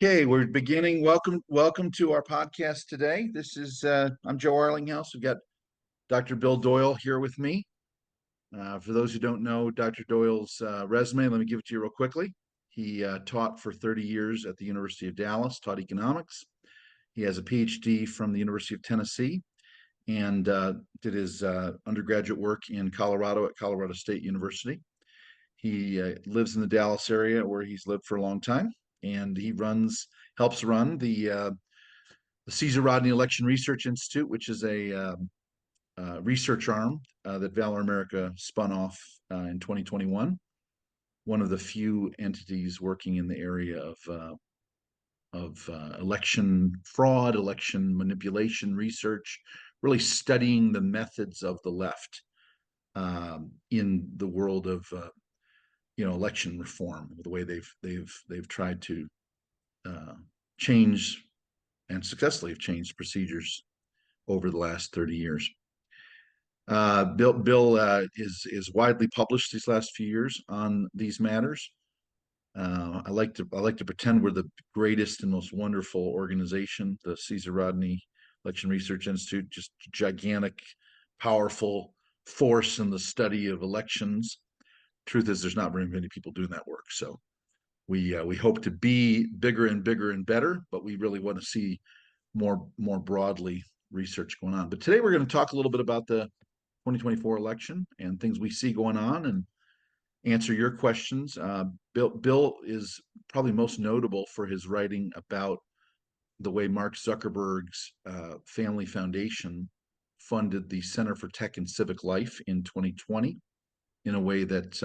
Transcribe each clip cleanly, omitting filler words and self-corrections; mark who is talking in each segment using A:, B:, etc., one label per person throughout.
A: Okay, we're beginning. Welcome to our podcast today. This is I'm Joe Arlinghaus. We've got Dr. Bill Doyle here with me. For those who don't know Dr. Doyle's resume, let me give it to you real quickly. He taught for 30 years at the University of Dallas, taught economics. He has a PhD from the University of Tennessee and did his undergraduate work in Colorado at Colorado State University. He lives in the Dallas area where he's lived for a long time, and he helps run the Caesar Rodney Election Research Institute, which is a research arm that Valor America spun off in 2021. One of the few entities working in the area of election fraud, election manipulation research, really studying the methods of the left in the world of election reform, the way they've tried to change and successfully have changed procedures over the last 30 years. Bill is widely published these last few years on these matters. I like to pretend we're the greatest and most wonderful organization, the Caesar Rodney Election Research Institute, just gigantic, powerful force in the study of elections. Truth is, there's not very many people doing that work. So we hope to be bigger and bigger and better, but we really want to see more broadly research going on. But today we're going to talk a little bit about the 2024 election and things we see going on and answer your questions. Bill is probably most notable for his writing about the way Mark Zuckerberg's family foundation funded the Center for Tech and Civic Life in 2020 in a way that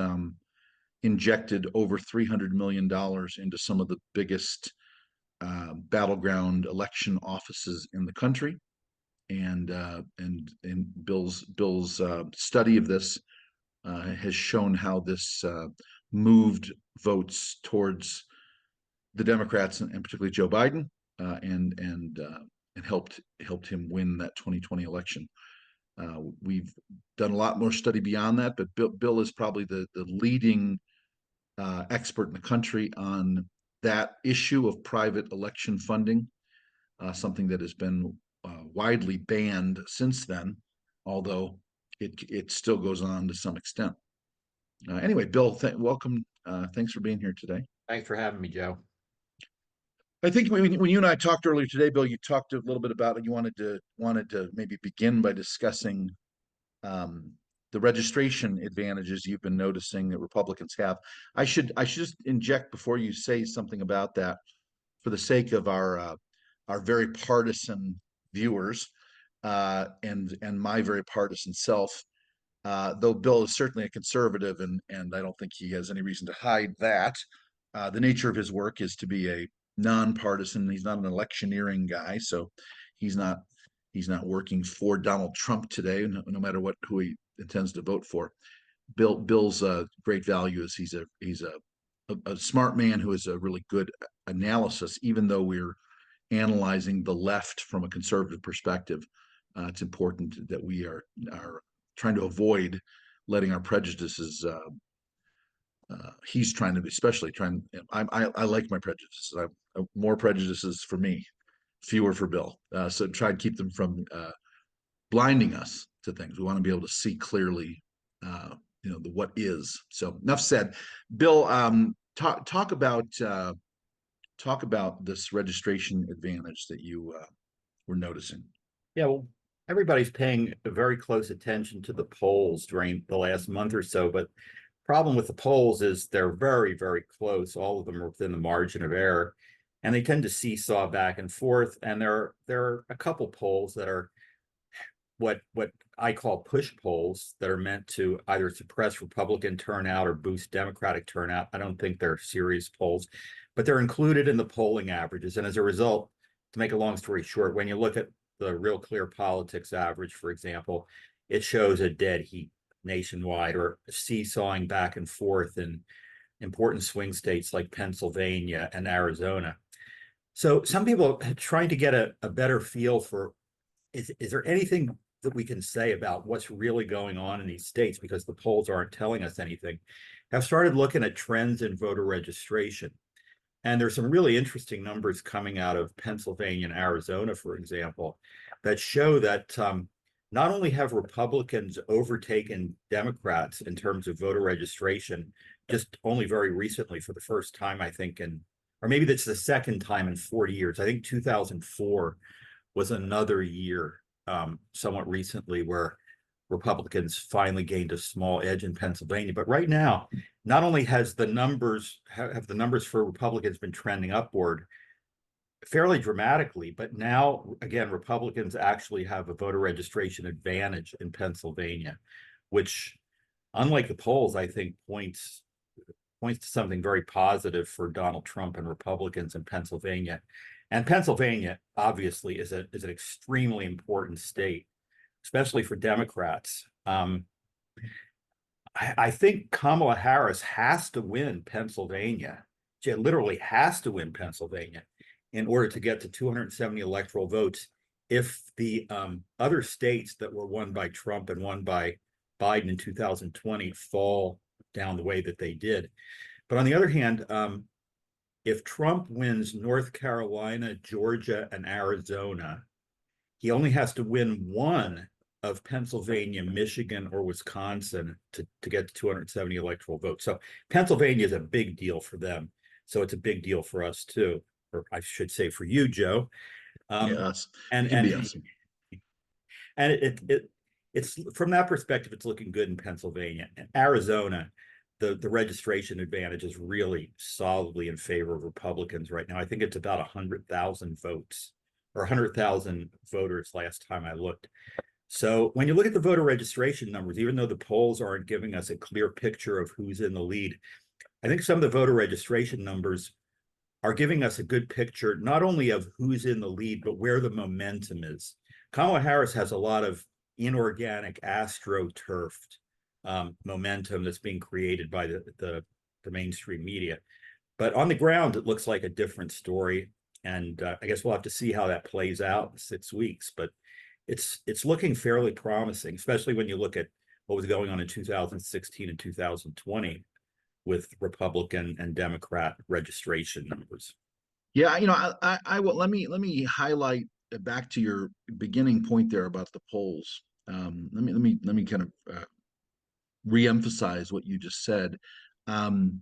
A: injected over $300 million into some of the biggest battleground election offices in the country. And Bill's study of this has shown how this moved votes towards the Democrats and particularly Joe Biden, and helped him win that 2020 election. We've done a lot more study beyond that, but Bill is probably the leading expert in the country on that issue of private election funding, something that has been widely banned since then, although it still goes on to some extent. Anyway, Bill, welcome. Thanks for being here today.
B: Thanks for having me, Joe.
A: I think when you and I talked earlier today, Bill, you talked a little bit about it. You wanted to maybe begin by discussing the registration advantages you've been noticing that Republicans have. I should just inject before you say something about that, for the sake of our very partisan viewers and my very partisan self. Though Bill is certainly a conservative, and I don't think he has any reason to hide that. The nature of his work is to be a nonpartisan. He's not an electioneering guy, so he's not working for Donald Trump today, no matter who he intends to vote for. Bill's great value is he's a smart man who has a really good analysis, even though we're analyzing the left from a conservative perspective. It's important that we are trying to avoid letting our prejudices. He's trying to be, especially trying. I like my prejudices. More prejudices for me, fewer for Bill. So try and keep them from blinding us to things. We want to be able to see clearly, the what is. So enough said. Bill, talk about this registration advantage that you were noticing.
B: Yeah, well, everybody's paying very close attention to the polls during the last month or so, but problem with the polls is they're very, very close. All of them are within the margin of error, and they tend to seesaw back and forth. And there are a couple polls that are what I call push polls that are meant to either suppress Republican turnout or boost Democratic turnout. I don't think they're serious polls, but they're included in the polling averages. And as a result, to make a long story short, when you look at the Real Clear Politics average, for example, it shows a dead heat nationwide or seesawing back and forth in important swing states like Pennsylvania and Arizona. So some people are trying to get a better feel for, is there anything that we can say about what's really going on in these states, because the polls aren't telling us anything, have started looking at trends in voter registration. And there's some really interesting numbers coming out of Pennsylvania and Arizona, for example, that show that not only have Republicans overtaken Democrats in terms of voter registration, just only very recently for the first time, I think, or maybe that's the second time in 40 years. I think 2004 was another year, somewhat recently, where Republicans finally gained a small edge in Pennsylvania. But right now, not only has the numbers have the numbers for Republicans been trending upward fairly dramatically, but now again, Republicans actually have a voter registration advantage in Pennsylvania, which, unlike the polls, I think points to something very positive for Donald Trump and Republicans in Pennsylvania. And Pennsylvania obviously is an extremely important state, especially for Democrats. I think Kamala Harris has to win Pennsylvania. She literally has to win Pennsylvania in order to get to 270 electoral votes. If the other states that were won by Trump and won by Biden in 2020 fall down the way that they did. But on the other hand, if Trump wins North Carolina, Georgia, and Arizona, he only has to win one of Pennsylvania, Michigan, or Wisconsin to get to 270 electoral votes. So Pennsylvania is a big deal for them. So it's a big deal for us too, or I should say for you, Joe.
A: Yes,
B: And
A: it can be awesome.
B: and it's from that perspective, it's looking good in Pennsylvania. And Arizona, the registration advantage is really solidly in favor of Republicans right now. I think it's about 100,000 votes or 100,000 voters last time I looked. So when you look at the voter registration numbers, even though the polls aren't giving us a clear picture of who's in the lead, I think some of the voter registration numbers are giving us a good picture, not only of who's in the lead, but where the momentum is. Kamala Harris has a lot of inorganic, astroturfed momentum that's being created by the mainstream media. But on the ground, it looks like a different story. And I guess we'll have to see how that plays out in 6 weeks. But it's looking fairly promising, especially when you look at what was going on in 2016 and 2020 with Republican and Democrat registration numbers.
A: Yeah, I will let me highlight back to your beginning point there about the polls. Let me kind of reemphasize what you just said. Um,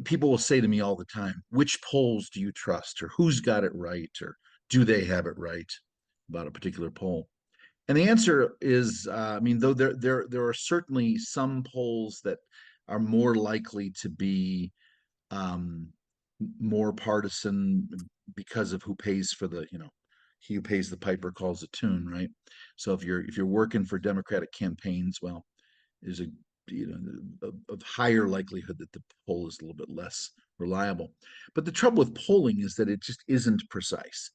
A: People will say to me all the time, which polls do you trust, or who's got it right, or do they have it right about a particular poll? And the answer is, though there are certainly some polls that are more likely to be um, more partisan because of who pays for he who pays the piper calls the tune, right? So if you're working for Democratic campaigns, well, there's a higher likelihood that the poll is a little bit less reliable. But the trouble with polling is that it just isn't precise.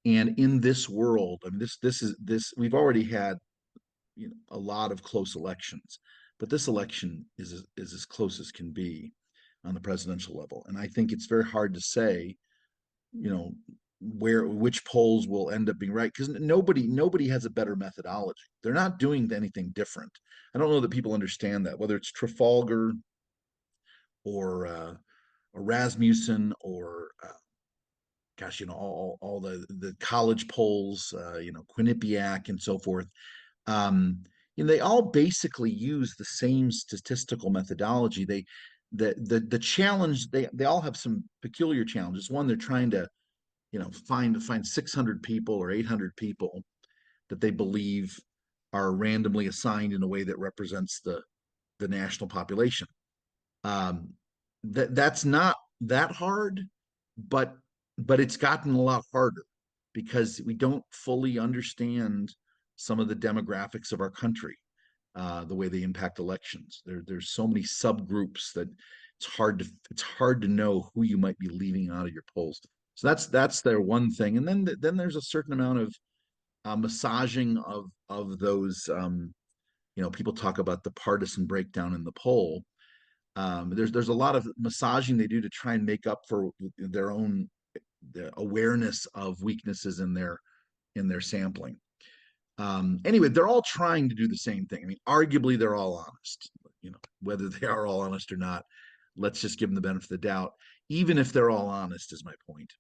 A: And in this world, I mean, this we've already had a lot of close elections, but this election is as close as can be on the presidential level. And I think it's very hard to say, you know, which polls will end up being right, because nobody has a better methodology. They're not doing anything different. I don't know that people understand that, whether it's Trafalgar or Rasmussen or gosh, all the college polls, Quinnipiac and so forth. Um, they all basically use the same statistical methodology. The challenge, they all have some peculiar challenges. One, they're trying to find 600 people or 800 people that they believe are randomly assigned in a way that represents the national population. That's not that hard, but it's gotten a lot harder because we don't fully understand some of the demographics of our country, the way they impact elections. There's so many subgroups that it's hard to know who you might be leaving out of your polls. So that's their one thing, and then there's a certain amount of massaging of those. People talk about the partisan breakdown in the poll. There's a lot of massaging they do to try and make up for their own awareness of weaknesses in their sampling. Anyway, they're all trying to do the same thing. I mean, arguably they're all honest. Whether they are all honest or not, let's just give them the benefit of the doubt. even if they're all honest, is my point.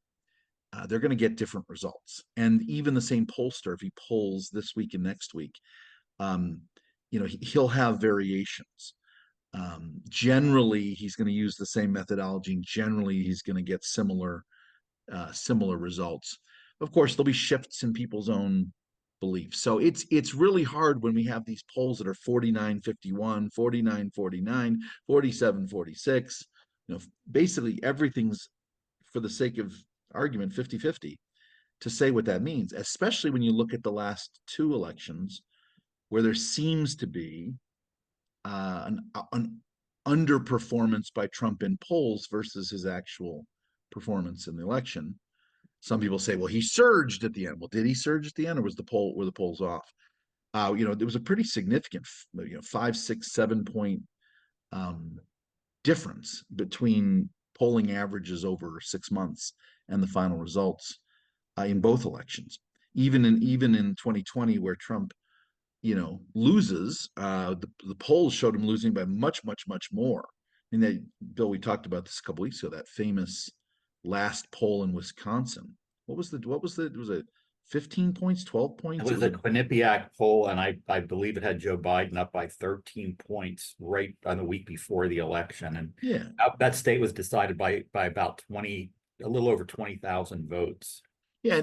A: They're going to get different results. And even the same pollster, if he polls this week and next week, um, he'll have variations. Generally, he's going to use the same methodology, and generally, he's going to get similar results. Of course, there'll be shifts in people's own beliefs. So it's really hard when we have these polls that are 49-51, 49-49, 47-46. Basically everything's, for the sake of argument, 50-50, to say what that means, especially when you look at the last two elections where there seems to be an underperformance by Trump in polls versus his actual performance in the election. Some people say, well, he surged at the end. Well, did he surge at the end, or were the polls off? There was a pretty significant, 5, 6, 7 point difference between polling averages over 6 months and the final results in both elections. Even in 2020, where Trump, loses, the polls showed him losing by much, much, much more. I mean, Bill, we talked about this a couple weeks ago, that famous last poll in Wisconsin. What was it? Was it 15 points, 12 points?
B: It was a Quinnipiac poll, and I believe it had Joe Biden up by 13 points right on the week before the election. And
A: yeah,
B: that state was decided by about a little over 20,000 votes.
A: yeah.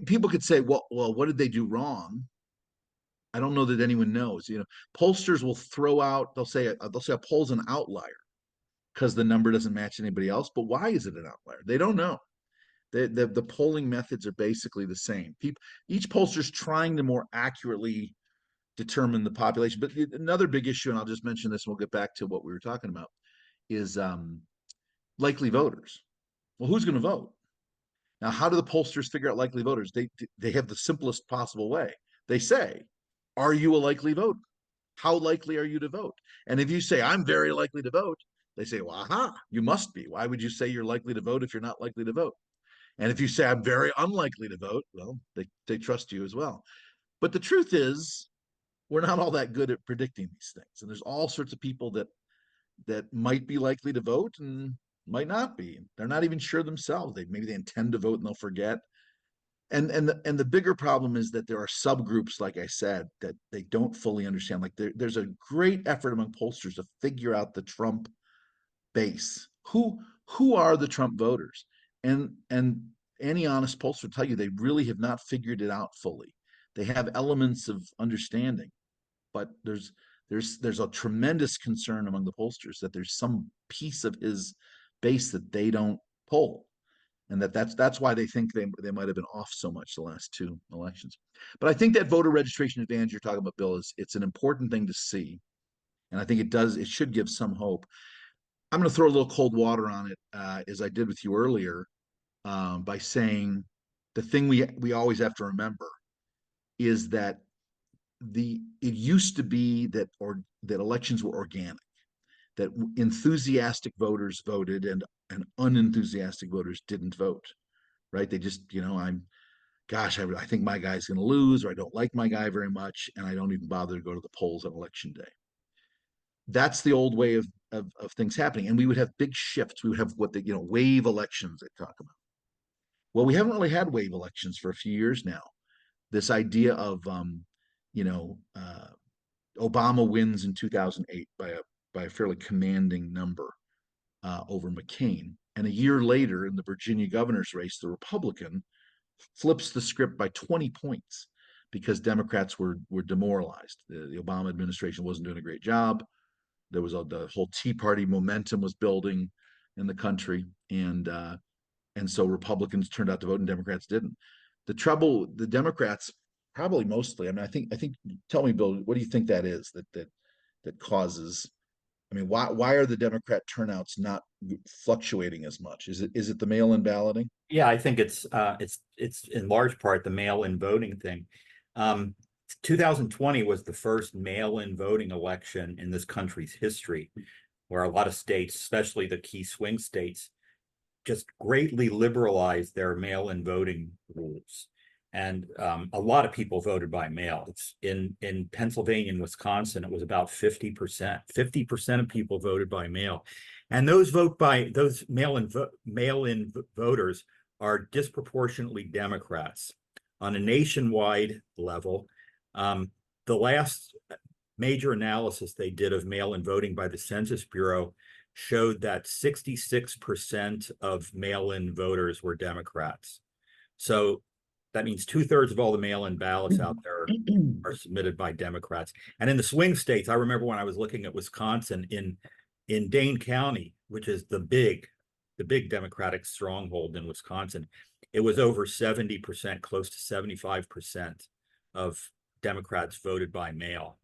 A: People could say, well, what did they do wrong? I don't know that anyone knows. Pollsters will throw out. They'll say a poll's an outlier because the number doesn't match anybody else. But why is it an outlier? They don't know. The polling methods are basically the same. Each pollster's trying to more accurately determine the population. But another big issue, and I'll just mention this, and we'll get back to what we were talking about, is likely voters. Well, who's going to vote? Now, how do the pollsters figure out likely voters? They have the simplest possible way. They say, are you a likely voter? How likely are you to vote? And if you say, I'm very likely to vote, they say, well, aha, you must be. Why would you say you're likely to vote if you're not likely to vote? And if you say, I'm very unlikely to vote, well, they trust you as well. But the truth is, we're not all that good at predicting these things. And there's all sorts of people that might be likely to vote and might not be. They're not even sure themselves. Maybe they intend to vote and they'll forget. And the bigger problem is that there are subgroups, like I said, that they don't fully understand. Like there's a great effort among pollsters to figure out the Trump base. Who are the Trump voters? And any honest pollster will tell you they really have not figured it out fully. They have elements of understanding, but there's a tremendous concern among the pollsters that there's some piece of his base that they don't poll, and that's why they think they might have been off so much the last two elections. But I think that voter registration advantage you're talking about, Bill, it's an important thing to see, and I think it should give some hope. I'm going to throw a little cold water on it, as I did with you earlier, by saying the thing we always have to remember is that it used to be that elections were organic, that enthusiastic voters voted and unenthusiastic voters didn't vote, right? They just, I think my guy's going to lose, or I don't like my guy very much, and I don't even bother to go to the polls on election day. That's the old way of things happening. And we would have big shifts. We would have what wave elections they talk about. Well, we haven't really had wave elections for a few years now. This idea of, Obama wins in 2008 by a fairly commanding number over McCain. And a year later, in the Virginia governor's race, the Republican flips the script by 20 points because Democrats were demoralized. The Obama administration wasn't doing a great job. There was the whole Tea Party momentum was building in the country, and so Republicans turned out to vote and Democrats didn't. The Democrats probably mostly. I mean, I think. Tell me, Bill, what do you think that is that causes? I mean, why are the Democrat turnouts not fluctuating as much? Is it the mail-in balloting?
B: Yeah, I think it's in large part the mail-in voting thing. 2020 was the first mail-in voting election in this country's history, where a lot of states, especially the key swing states, just greatly liberalized their mail-in voting rules. And a lot of people voted by mail. It's in Pennsylvania and Wisconsin, it was about 50%. 50% of people voted by mail. And those mail-in voters are disproportionately Democrats. On a nationwide level, the last major analysis they did of mail-in voting by the Census Bureau showed that 66% of mail-in voters were Democrats. So that means 2/3 of all the mail-in ballots out there are submitted by Democrats. And in the swing states, I remember when I was looking at Wisconsin, in Dane County, which is the big Democratic stronghold in Wisconsin, it was over 70%, close to 75% of Democrats voted by mail.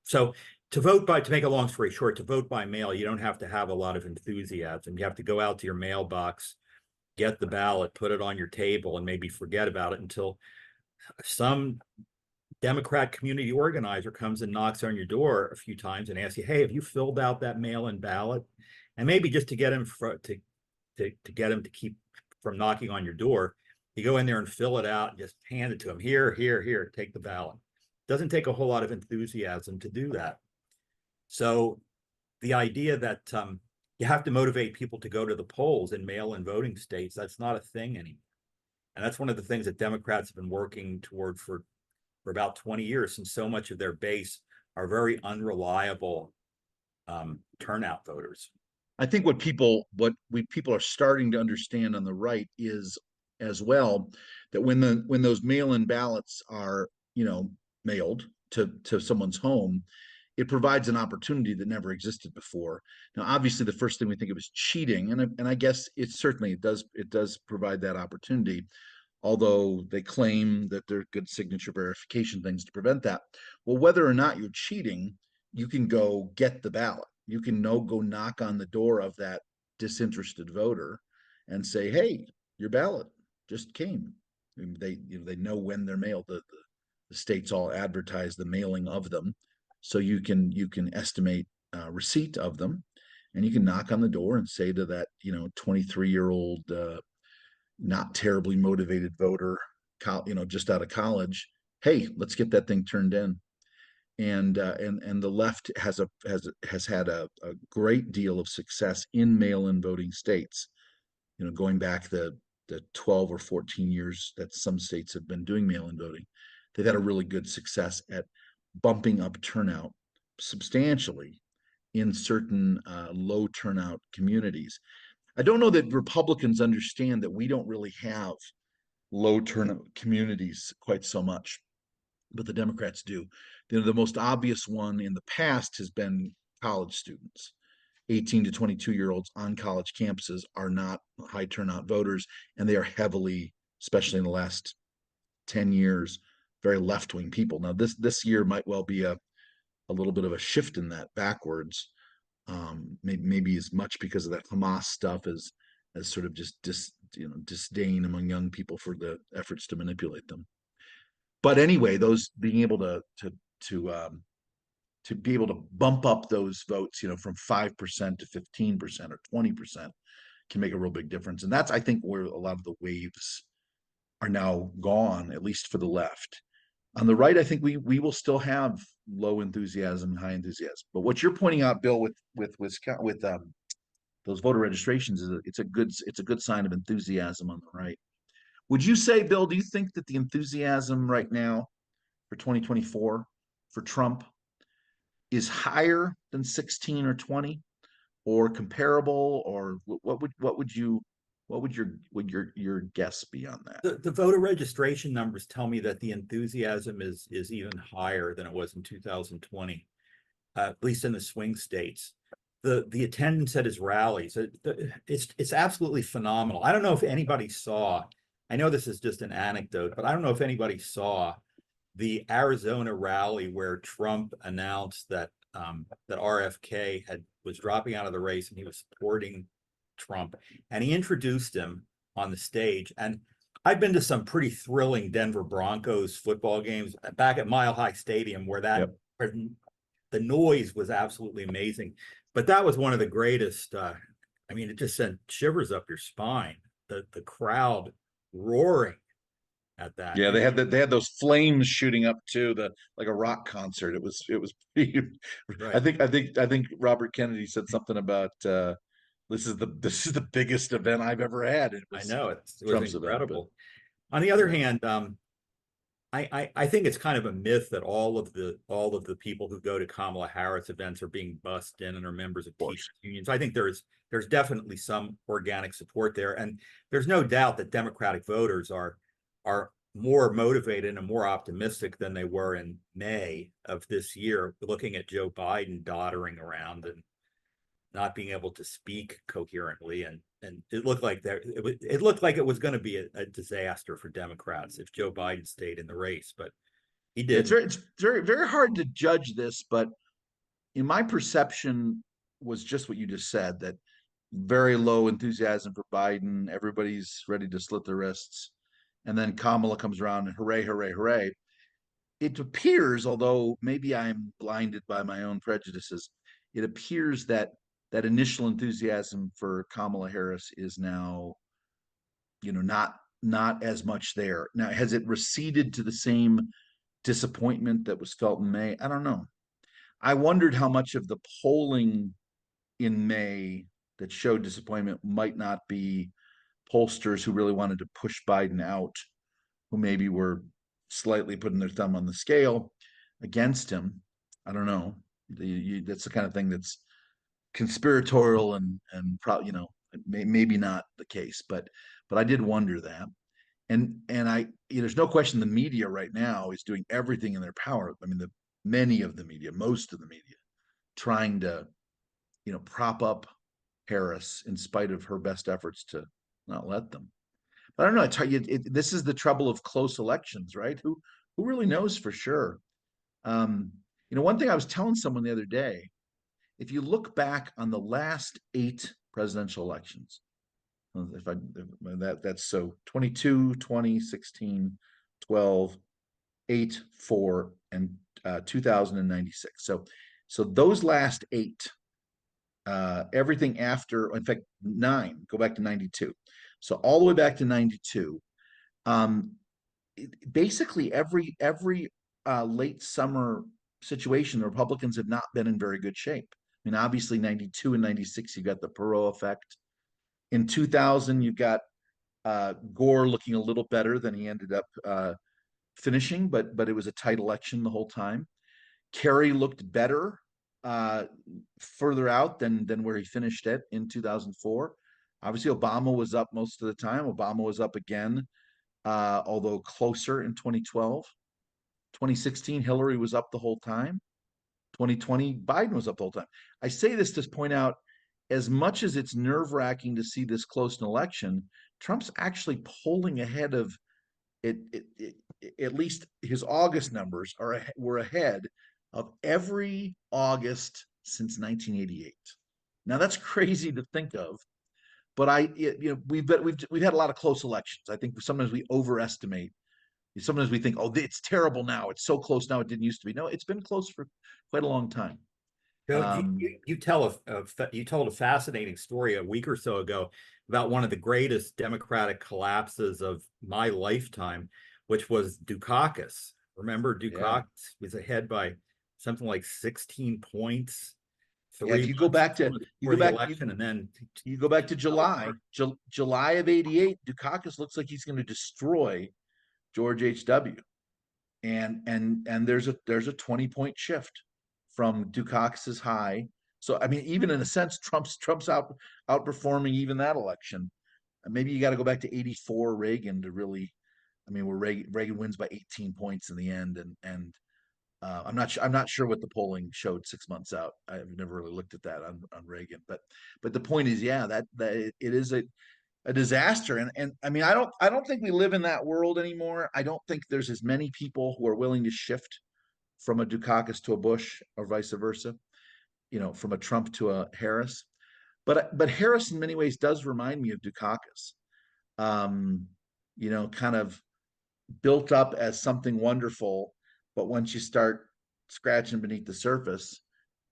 B: So to make a long story short, to vote by mail, you don't have to have a lot of enthusiasm. You have to go out to your mailbox, get the ballot, put it on your table, and maybe forget about it until some Democrat community organizer comes and knocks on your door a few times and asks you, "Hey, have you filled out that mail-in ballot?" And maybe just to get him to keep from knocking on your door, you go in there and fill it out and just hand it to him. Here, take the ballot. Doesn't take a whole lot of enthusiasm to do that. So the idea that you have to motivate people to go to the polls in mail-in voting states, that's not a thing anymore. And that's one of the things that Democrats have been working toward for about 20 years, since so much of their base are very unreliable turnout voters.
A: I think what people are starting to understand on the right is as well that when those mail-in ballots are, mailed to someone's home, it provides an opportunity that never existed before. Now, obviously, the first thing we think of is cheating, and I guess it does provide that opportunity, although they claim that there are good signature verification things to prevent that. Well, whether or not you're cheating, you can go get the ballot. You can go knock on the door of that disinterested voter and say, "Hey, your ballot just came." And they know when they're mailed. The states all advertise the mailing of them, so you can estimate receipt of them, and you can knock on the door and say to that 23-year-old not terribly motivated voter, just out of college, "Hey, let's get that thing turned in." And the left has had a great deal of success in mail-in voting states. Going back the 12 or 14 years that some states have been doing mail-in voting, they've had a really good success at bumping up turnout substantially in certain low turnout communities. I don't know that Republicans understand that we don't really have low turnout communities quite so much, but the Democrats do. The most obvious one in the past has been college students. 18 to 22-year-olds on college campuses are not high turnout voters, and they are heavily, especially in the last 10 years, very left-wing people. Now, this year might well be a little bit of a shift in that backwards, maybe as much because of that Hamas stuff as sort of just disdain among young people for the efforts to manipulate them. But anyway, those being able to be able to bump up those votes, from 5% to 15% or 20% can make a real big difference. And that's, I think, where a lot of the waves are now gone, at least for the left. On the right, I think we will still have low enthusiasm and high enthusiasm. But what you're pointing out, Bill, with those voter registrations is it's a good sign of enthusiasm on the right. Would you say, Bill, do you think that the enthusiasm right now for 2024 for Trump is higher than 16 or 20, or comparable, or what would your guess be on that?
B: The voter registration numbers tell me that the enthusiasm is even higher than it was in 2020, at least in the swing states. The attendance at his rallies, it's absolutely phenomenal. I don't know if anybody saw, I know this is just an anecdote, but I don't know if anybody saw the Arizona rally where Trump announced that that RFK was dropping out of the race and he was supporting Trump, and he introduced him on the stage. And I've been to some pretty thrilling Denver Broncos football games back at Mile High Stadium where where the noise was absolutely amazing. But that was one of the greatest. I mean, it just sent shivers up your spine. The crowd roaring at that.
A: Yeah,
B: And
A: they had those flames shooting up too, the like a rock concert. It was pretty,
B: right,
A: I think Robert Kennedy said something about this is the biggest event I've ever had. It
B: I
A: was
B: know it was
A: Trump's event, but
B: incredible. On the other
A: yeah,
B: hand, I think it's kind of a myth that all of the people who go to Kamala Harris events are being bussed in and are members of
A: of
B: teachers
A: course.
B: unions. I think there's definitely some organic support there, and there's no doubt that Democratic voters are more motivated and more optimistic than they were in May of this year, looking at Joe Biden doddering around and not being able to speak coherently, and it looked like it looked like it was going to be a disaster for Democrats if Joe Biden stayed in the race, but he
A: Yeah,
B: didn't.
A: it's very very hard to judge this, but in my perception was just what you just said, that very low enthusiasm for Biden. Everybody's ready to slit their wrists. And then Kamala comes around and hooray, hooray, hooray. It appears, although maybe I'm blinded by my own prejudices, it appears that that initial enthusiasm for Kamala Harris is now, not as much there. Now, has it receded to the same disappointment that was felt in May? I don't know. I wondered how much of the polling in May that showed disappointment might not be pollsters who really wanted to push Biden out, who maybe were slightly putting their thumb on the scale against him. I don't know. That's the kind of thing that's conspiratorial and probably maybe not the case, but I did wonder that. And there's no question the media right now is doing everything in their power. I mean, the many of the media, most of the media, trying to prop up Harris in spite of her best efforts to not let them. But I don't know. This is the trouble of close elections, right? Who really knows for sure? Um, one thing I was telling someone the other day, if you look back on the last 8 presidential elections, if that's so 22, 20, 16, 12, 8, 4, and 2096. So those last 8, everything after, in fact, 9, go back to 92. So all the way back to 92, um, basically every late summer situation, the Republicans have not been in very good shape. I mean, obviously 92 and 96, you got the Perot effect. In 2000, you got Gore looking a little better than he ended up finishing, but it was a tight election the whole time. Kerry looked better uh, further out than where he finished it in 2004. Obviously, Obama was up most of the time. Obama was up again, although closer in 2012. 2016, Hillary was up the whole time. 2020, Biden was up the whole time. I say this to point out, as much as it's nerve wracking to see this close an election, Trump's actually polling ahead of at least his August numbers were ahead of every August since 1988. Now that's crazy to think of, but we've had a lot of close elections. I think sometimes we overestimate. Sometimes we think, oh, it's terrible now. It's so close now. It didn't used to be. No, it's been close for quite a long time.
B: Joe,
A: Um,
B: you told a fascinating story a week or so ago about one of the greatest Democratic collapses of my lifetime, which was Dukakis. Remember,
A: yeah,
B: Dukakis was ahead by something like 16 points
A: yeah. If
B: 3 months
A: you
B: before
A: go
B: the
A: back,
B: election, and then
A: you go back to
B: fell
A: July,
B: apart.
A: July of '88. Dukakis looks like he's going to destroy George H.W. And there's a 20-point shift from Dukakis's high. So I mean, even in a sense, Trump's outperforming even that election. Maybe you got to go back to '84 Reagan to really, I mean, where Reagan wins by 18 points in the end, and I'm not sure what the polling showed 6 months out. I've never really looked at that on Reagan, but the point is, yeah, that it is a disaster. And I mean, I don't think we live in that world anymore. I don't think there's as many people who are willing to shift from a Dukakis to a Bush or vice versa, from a Trump to a Harris. But Harris in many ways does remind me of Dukakis. Um, kind of built up as something wonderful, but once you start scratching beneath the surface,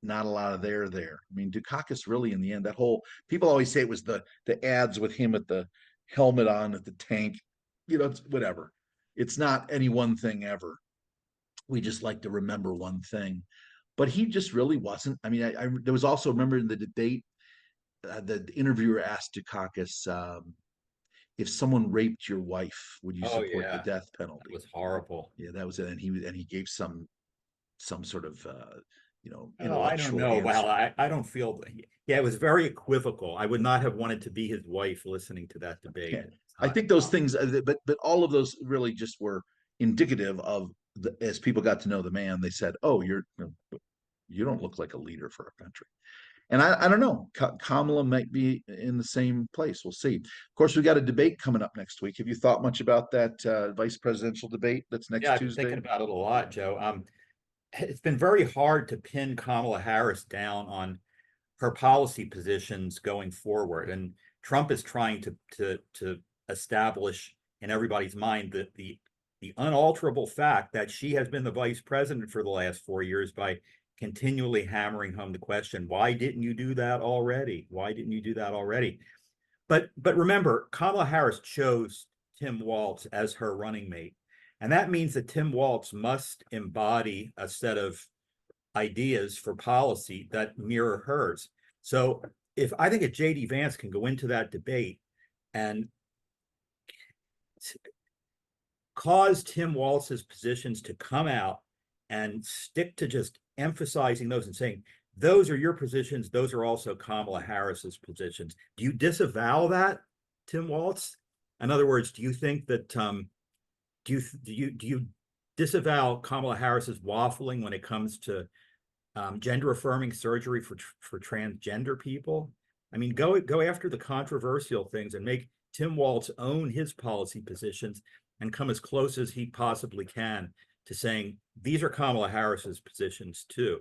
A: not a lot of there. I mean, Dukakis really, in the end, that whole people always say it was the ads with him with the helmet on at the tank, it's whatever. it's not any one thing ever. We just like to remember one thing. But he just really wasn't. I mean, there was also, remember in the debate, the interviewer asked Dukakis, if someone raped your wife, would you
B: Oh
A: support the
B: yeah,
A: death
B: that
A: penalty?
B: was horrible.
A: Yeah, that was it. And he gave some sort of
B: Oh, I don't
A: intellectual
B: know. Well,
A: answer.
B: I don't feel, yeah, it was very equivocal. I would not have wanted to be his wife listening to that debate.
A: Yeah,
B: It's
A: I
B: not,
A: think those things, but all of those really just were indicative of as people got to know the man, they said, "Oh, you don't look like a leader for our country." And I don't know, Kamala might be in the same place. We'll see. Of course, we got a debate coming up next week. Have you thought much about that vice presidential debate that's
B: yeah,
A: next
B: I've been
A: Tuesday?
B: thinking about it a lot, Joe. It's been very hard to pin Kamala Harris down on her policy positions going forward. And Trump is trying to establish in everybody's mind that the unalterable fact that she has been the vice president for the last 4 years by continually hammering home the question, why didn't you do that already? Why didn't you do that already? But remember, Kamala Harris chose Tim Walz as her running mate. And that means that Tim Walz must embody a set of ideas for policy that mirror hers. So if I think if JD Vance can go into that debate and cause Tim Walz's positions to come out and stick to just emphasizing those and saying, those are your positions, those are also Kamala Harris's positions. Do you disavow that, Tim Walz? In other words, do you think that do you disavow Kamala Harris's waffling when it comes to gender affirming surgery for transgender people? I mean, go after the controversial things and make Tim Walz own his policy positions and come as close as he possibly can to saying these are Kamala Harris's positions too,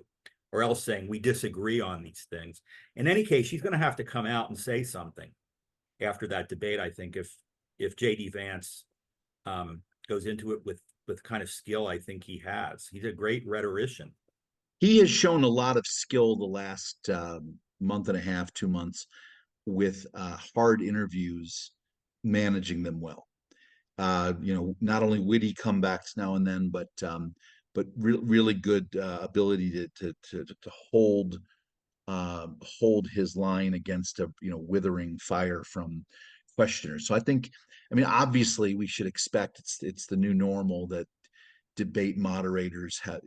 B: or else saying we disagree on these things. In any case, she's going to have to come out and say something after that debate. I think if JD Vance goes into it with kind of skill, I think he has. He's a great rhetorician.
A: He has shown a lot of skill the last month and a half, 2 months with hard interviews, managing them well. Not only witty comebacks now and then, but really good ability to hold his line against a withering fire from questioners. So I mean, obviously, we should expect it's the new normal that debate moderators have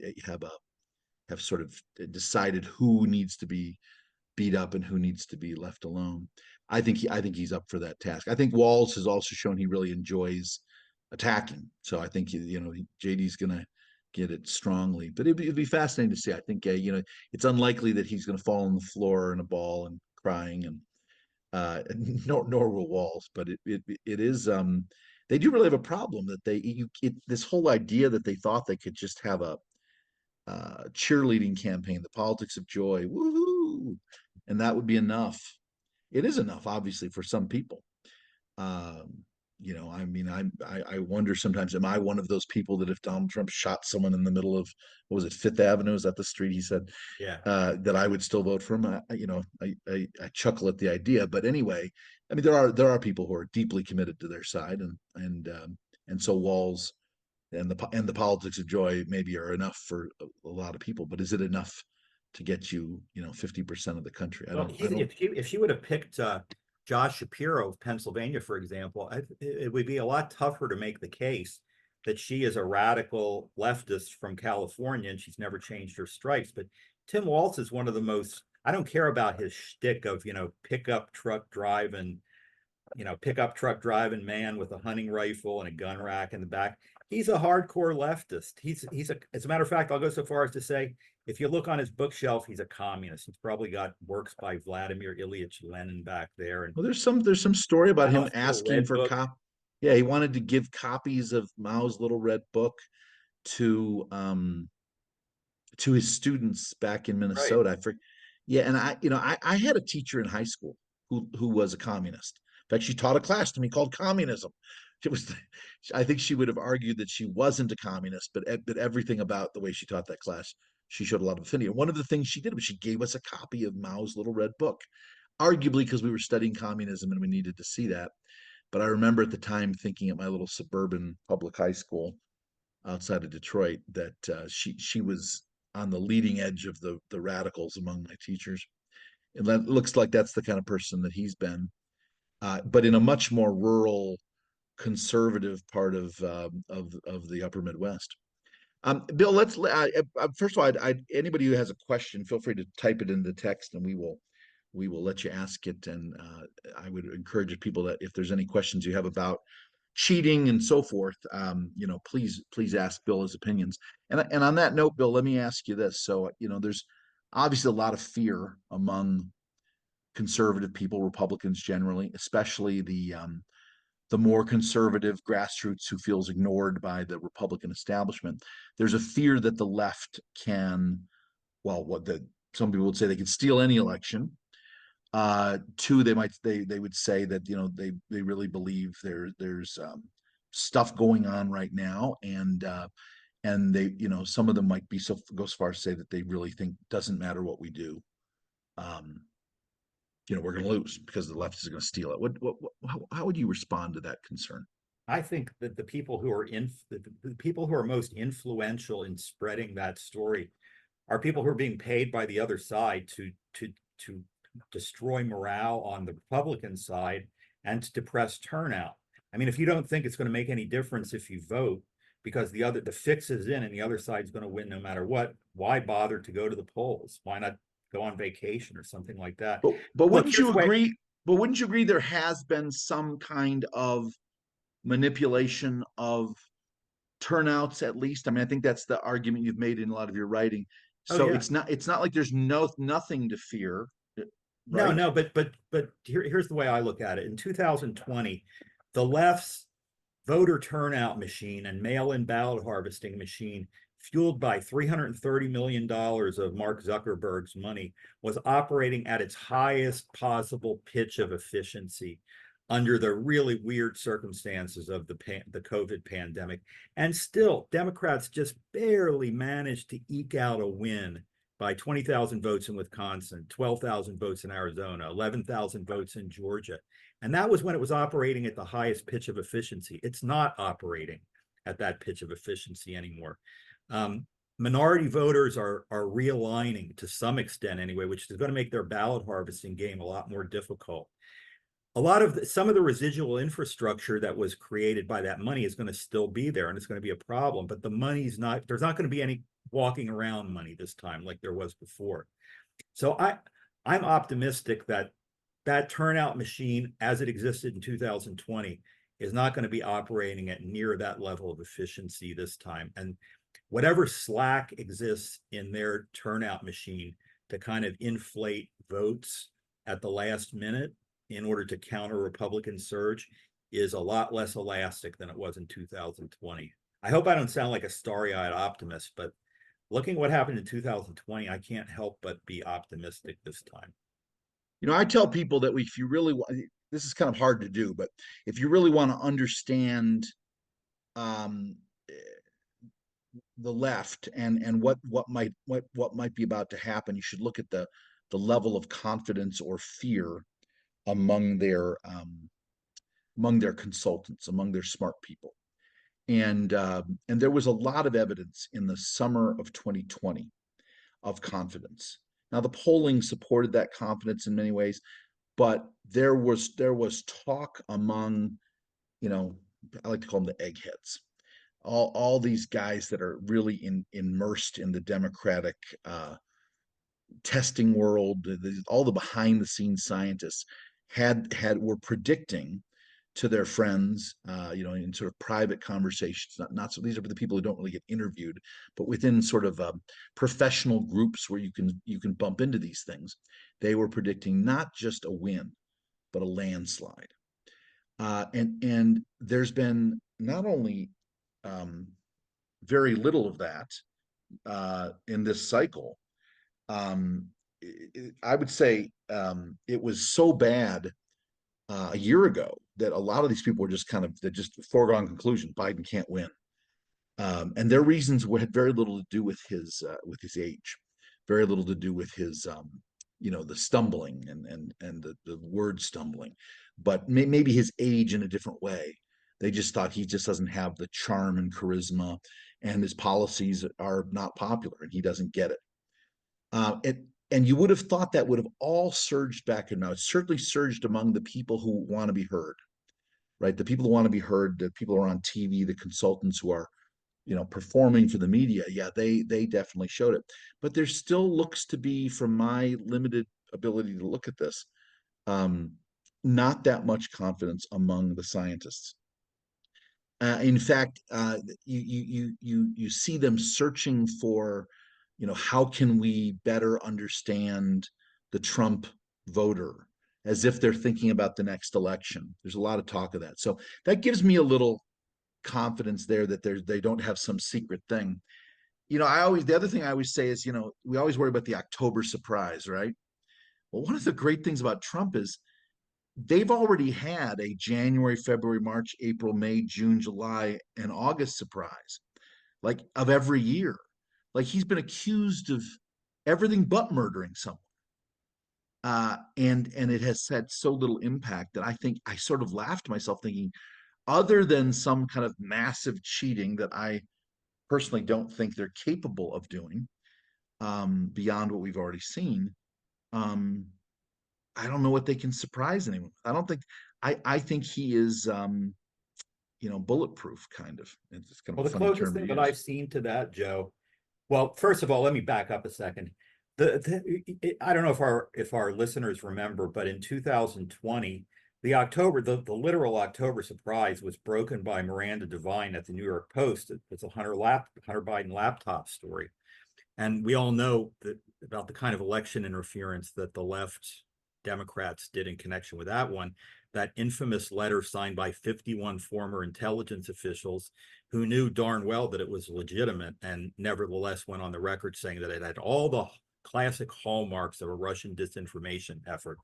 A: sort of decided who needs to be beat up and who needs to be left alone. I think he's up for that task. I think Walz has also shown he really enjoys attacking. So I think JD's going to get it strongly. But it'd be fascinating to see. I think it's unlikely that he's going to fall on the floor in a ball and crying, and nor will Walz. But it is. They do really have a problem that this whole idea that they thought they could just have a cheerleading campaign, the politics of joy, woohoo, and that would be enough. It is enough, obviously, for some people. Um, I mean, I wonder sometimes, am I one of those people that if Donald Trump shot someone in the middle of what was it, Fifth Avenue? Is that the street he said
B: Yeah.
A: that I would still vote for him? I chuckle at the idea, but anyway, I mean, there are people who are deeply committed to their side, and so Walz and the politics of joy maybe are enough for a lot of people, but is it enough to get you 50% of the country?
B: Well,
A: I don't.
B: if she would have picked Josh Shapiro of Pennsylvania, for example, it would be a lot tougher to make the case that she is a radical leftist from California and she's never changed her stripes. But Tim Walz is one of the most. I don't care about his shtick of pickup truck driving man with a hunting rifle and a gun rack in the back. He's a hardcore leftist. As a matter of fact, I'll go so far as to say, if you look on his bookshelf, he's a communist. He's probably got works by Vladimir Ilyich Lenin back there, and
A: Well, there's some story about him
B: Mao's little
A: asking
B: red
A: for
B: book.
A: yeah, he wanted to give copies of Mao's Little Red Book to his students back in
B: Right.
A: Minnesota. Yeah, and I had a teacher in high school who was a communist. In fact, she taught a class to me called communism. It was, I think she would have argued that she wasn't a communist, but everything about the way she taught that class, she showed a lot of affinity. And one of the things she did was she gave us a copy of Mao's Little Red Book, arguably because we were studying communism and we needed to see that. But I remember at the time thinking at my little suburban public high school outside of Detroit that she was on the leading edge of the radicals among my teachers. And that looks like that's the kind of person that he's been, but in a much more rural, conservative part of the Upper Midwest. Bill, first of all, anybody who has a question, feel free to type it in the text, and we will let you ask it. And I would encourage people that if there's any questions you have about cheating and so forth, please ask Bill his opinions. And on that note, Bill, let me ask you this. So, there's obviously a lot of fear among conservative people, Republicans generally, especially the more conservative grassroots who feels ignored by the Republican establishment. There's a fear that the left can, well, some people would say they can steal any election. Two, they would say that they really believe there's stuff going on right now, and they some of them might go so far as to say that they really think doesn't matter what we do. Um, we're going to lose because the left is going to steal it. How would you respond to that concern?
B: I think that the people who are most influential in spreading that story are people who are being paid by the other side to destroy morale on the Republican side and to depress turnout. I mean, if you don't think it's going to make any difference if you vote because the fix is in and the other side's going to win no matter what, why bother to go to the polls? Why not go on vacation or something like that?
A: But
B: Look,
A: wouldn't
B: here's
A: you
B: the way.
A: agree? But wouldn't you agree there has been some kind of manipulation of turnouts at least? I mean, I think that's the argument you've made in a lot of your writing.
B: Oh
A: So
B: yeah.
A: it's not like there's nothing to fear,
B: No,
A: right?
B: no, but here's the way I look at it. In 2020, the left's voter turnout machine and mail-in ballot harvesting machine, fueled by $330 million of Mark Zuckerberg's money, was operating at its highest possible pitch of efficiency under the really weird circumstances of the COVID pandemic. And still, Democrats just barely managed to eke out a win by 20,000 votes in Wisconsin, 12,000 votes in Arizona, 11,000 votes in Georgia. And that was when it was operating at the highest pitch of efficiency. It's not operating at that pitch of efficiency anymore. Minority voters are realigning to some extent anyway, which is going to make their ballot harvesting game a lot more difficult. Some of the residual infrastructure that was created by that money is going to still be there, and it's going to be a problem. But there's not going to be any walking around money this time like there was before. So I'm optimistic that that turnout machine, as it existed in 2020, is not going to be operating at near that level of efficiency this time. And whatever slack exists in their turnout machine to kind of inflate votes at the last minute in order to counter Republican surge is a lot less elastic than it was in 2020. I hope I don't sound like a starry-eyed optimist, but looking what happened in 2020, I can't help but be optimistic this time.
A: I tell people that if you really want, this is kind of hard to do, but if you really want to understand um, the left and what might be about to happen, you should look at the level of confidence or fear among their consultants, among their smart people. And there was a lot of evidence in the summer of 2020 of confidence. Now the polling supported that confidence in many ways, but there was talk among, I like to call them the eggheads, all these guys that are really immersed in the Democratic testing world, all the behind the scenes scientists were predicting to their friends, in sort of private conversations. Not so these are the people who don't really get interviewed, but within sort of professional groups where you can bump into these things. They were predicting not just a win, but a landslide. And there's been not only very little of that in this cycle. I would say it was so bad a year ago that a lot of these people were just just foregone conclusion. Biden can't win, and their reasons had very little to do with his age, very little to do with his the stumbling and the word stumbling. but maybe his age in a different way. They just thought he just doesn't have the charm and charisma, and his policies are not popular, and he doesn't get it. And you would have thought that would have all surged back, and now it's certainly surged among the people who want to be heard, right? The people who want to be heard, the people who are on TV, the consultants who are, performing for the media. Yeah, they definitely showed it. But there still looks to be, from my limited ability to look at this, um, not that much confidence among the scientists. In fact, you see them searching for, how can we better understand the Trump voter, as if they're thinking about the next election. There's a lot of talk of that, so that gives me a little confidence there that they don't have some secret thing. The other thing I always say is, we always worry about the October surprise, right? Well, one of the great things about Trump is they've already had a January, February, March, April, May, June, July, and August surprise, like of every year. Like he's been accused of everything but murdering someone. And it has had so little impact that I think I sort of laughed to myself thinking, other than some kind of massive cheating that I personally don't think they're capable of doing, beyond what we've already seen, um, I don't know what they can surprise anyone. I don't think I think he is bulletproof kind of. It's kind
B: Well,
A: of a
B: the
A: funny
B: closest
A: term to
B: thing that
A: use.
B: I've seen to that, Joe. Well, first of all, let me back up a second. I don't know if our listeners remember, but in 2020, the literal October surprise was broken by Miranda Devine at the New York Post. It's a Hunter Biden laptop story, and we all know that about the kind of election interference that the left Democrats did in connection with that one. That infamous letter signed by 51 former intelligence officials who knew darn well that it was legitimate and nevertheless went on the record saying that it had all the classic hallmarks of a Russian disinformation effort.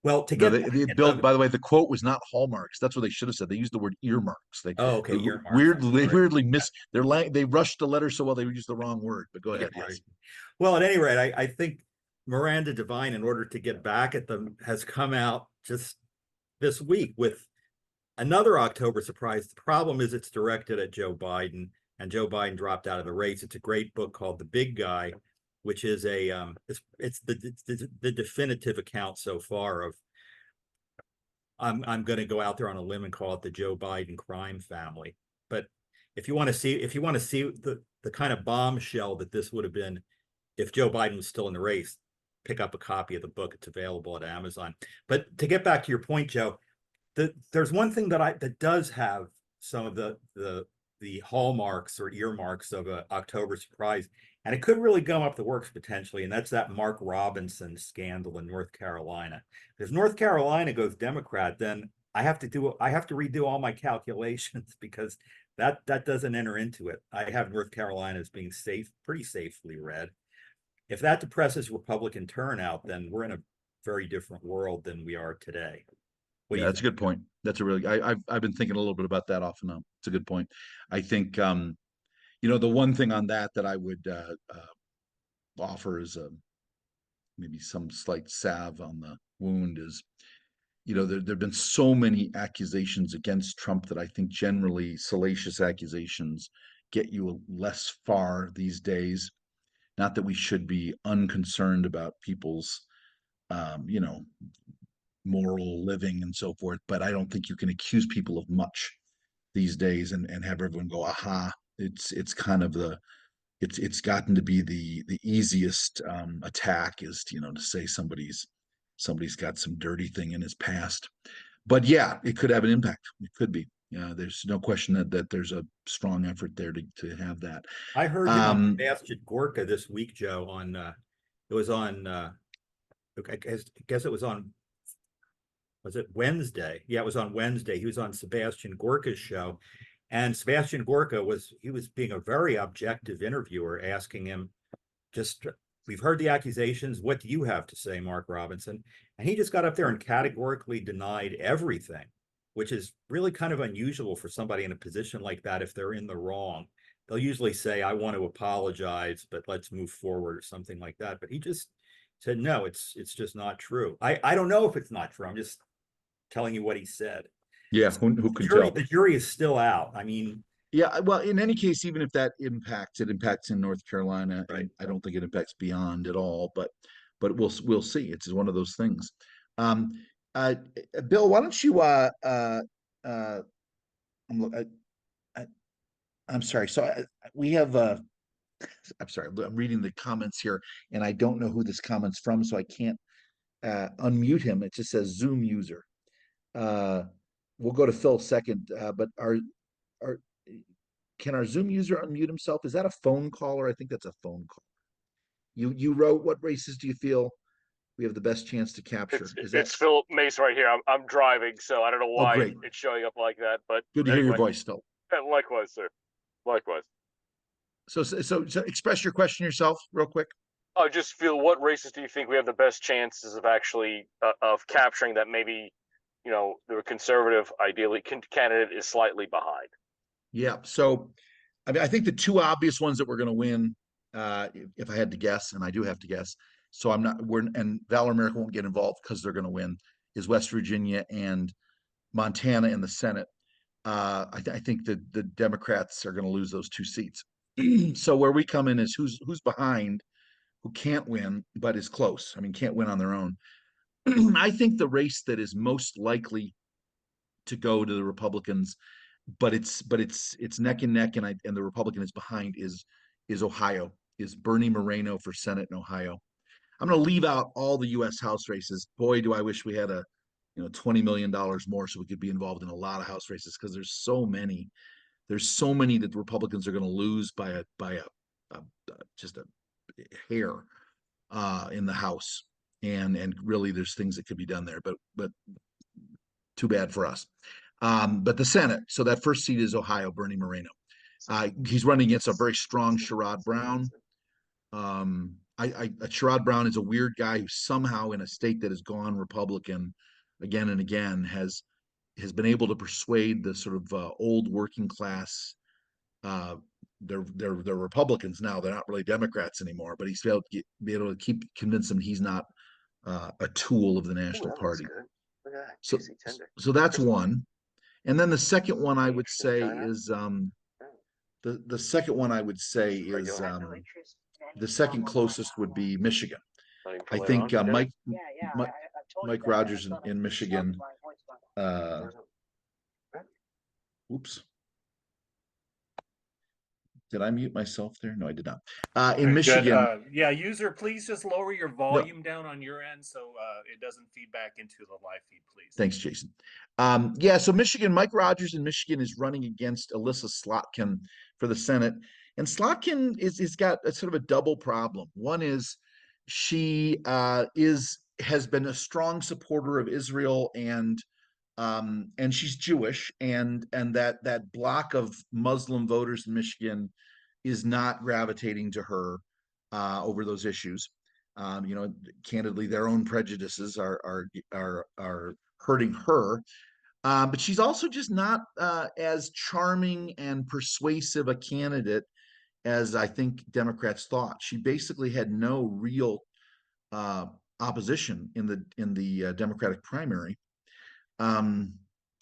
B: Well, to
A: No,
B: get
A: they
B: back at
A: built.
B: the
A: By the way, the quote was not hallmarks. That's what they should have said. They used the word earmarks. They
B: oh, okay,
A: they
B: earmarks. I'm
A: weirdly they
B: sorry.
A: weirdly miss they rushed the letter so well they used the wrong word. But go
B: Yeah,
A: ahead.
B: right.
A: Yes.
B: Well, at any rate, I think Miranda Devine, in order to get back at them, has come out just this week with another October surprise. The problem is it's directed at Joe Biden, and Joe Biden dropped out of the race. It's a great book called The Big Guy, which is it's the definitive account so far of I'm going to go out there on a limb and call it the Joe Biden crime family. But if you want to see the kind of bombshell that this would have been if Joe Biden was still in the race, pick up a copy of the book. It's available at Amazon. But to get back to your point, Joe, there's one thing that does have some of the hallmarks or earmarks of an October surprise, and it could really gum up the works potentially, and that's that Mark Robinson scandal in North Carolina. If North Carolina goes Democrat, then I have to redo all my calculations because that doesn't enter into it. I have North Carolina as being pretty safely red. If that depresses Republican turnout, then we're in a very different world than we are today. What do
A: Yeah,
B: you
A: that's a
B: think?
A: good point. That's a really I've been thinking a little bit about that off and on. It's a good point. I think the one thing on that that I would offer is maybe some slight salve on the wound is, there've been so many accusations against Trump that I think generally salacious accusations get you less far these days. Not that we should be unconcerned about people's moral living and so forth, but I don't think you can accuse people of much these days and have everyone go, aha. It's kind of it's gotten to be the easiest attack is to say somebody's got some dirty thing in his past. But yeah, it could have an impact. It could be. Yeah, there's no question that there's a strong effort there to have that.
B: I heard him on
A: Um,
B: Sebastian Gorka this week, Joe. On it was on I guess it was on was it Wednesday? Yeah, it was on Wednesday. He was on Sebastian Gorka's show, and Sebastian Gorka was being a very objective interviewer, asking him just we've heard the accusations. What do you have to say, Mark Robinson? And he just got up there and categorically denied everything, which is really kind of unusual for somebody in a position like that. If they're in the wrong, they'll usually say, I want to apologize, but let's move forward or something like that. But he just said, no, it's just not true. I don't know if it's not true. I'm just telling you what he said.
A: Yeah,
B: So
A: who
B: the
A: can
B: jury,
A: tell?
B: the jury is still out. I mean,
A: Yeah, well, in any case, even if that impacts, it impacts in North Carolina,
B: right.
A: and I don't think it impacts beyond at all. But we'll see. It's one of those things. Um, uh, Bill, why don't you? Uh, I'm, I, I'm sorry. So we have. I'm sorry. I'm reading the comments here, and I don't know who this comment's from, so I can't unmute him. It just says Zoom user. Uh, we'll go to Phil second, but our can our Zoom user unmute himself? Is that a phone caller? I think that's a phone call. You wrote, what races do you feel we have the best chance to capture? Is that
C: It's Phil Mason right here. I'm driving, so I don't know
A: oh
C: why
A: great.
C: it's showing up like that. But
A: Good to hear your
C: anyway,
A: voice still.
C: likewise, sir. Likewise.
A: So express your question yourself real quick.
C: I just feel, what races do you think we have the best chances of actually of capturing that maybe, the conservative ideally candidate is slightly behind?
A: Yeah. So I mean I think the two obvious ones that we're going to win, if I had to guess, and I do have to guess, so I'm not we're and Valor America won't get involved because they're going to win, is West Virginia and Montana in the Senate. I think the Democrats are going to lose those two seats. So where we come in is who's behind, who can't win but is close. I mean, can't win on their own. I think the race that is most likely to go to the Republicans, but it's neck and neck, and the Republican is behind is Ohio, is Bernie Moreno for Senate in Ohio. I'm going to leave out all the U.S. House races. Boy, do I wish we had $20 million more so we could be involved in a lot of House races because there's so many. There's so many that the Republicans are going to lose by a just a hair in the House, and really there's things that could be done there, but too bad for us. But the Senate, so that first seat is Ohio, Bernie Moreno. He's running against a very strong Sherrod Brown. Sherrod Brown is a weird guy who somehow, in a state that has gone Republican again and again, has been able to persuade the sort of old working class. Uh, they're Republicans now. They're not really Democrats anymore. But he's be able to keep convince them he's not a tool of the National Party. So so that's one. And then the second one I would say is the second one I would say is the second closest would be Michigan. I think Mike Rogers in Michigan. Oops. Did I mute myself there? No, I did not. In Michigan.
D: Good. Yeah, user, please just lower your
A: No,
D: volume down on your end so it doesn't feed back into the live feed, please.
A: thanks, Jason. Yeah, so Michigan, Mike Rogers in Michigan is running against Alyssa Slotkin for the Senate. And Slotkin is got a sort of a double problem. One is she has been a strong supporter of Israel, and she's Jewish, and that block of Muslim voters in Michigan is not gravitating to her over those issues. Candidly, their own prejudices are hurting her. But she's also just not as charming and persuasive a candidate as I think Democrats thought. She basically had no real uh, opposition in the Democratic primary, and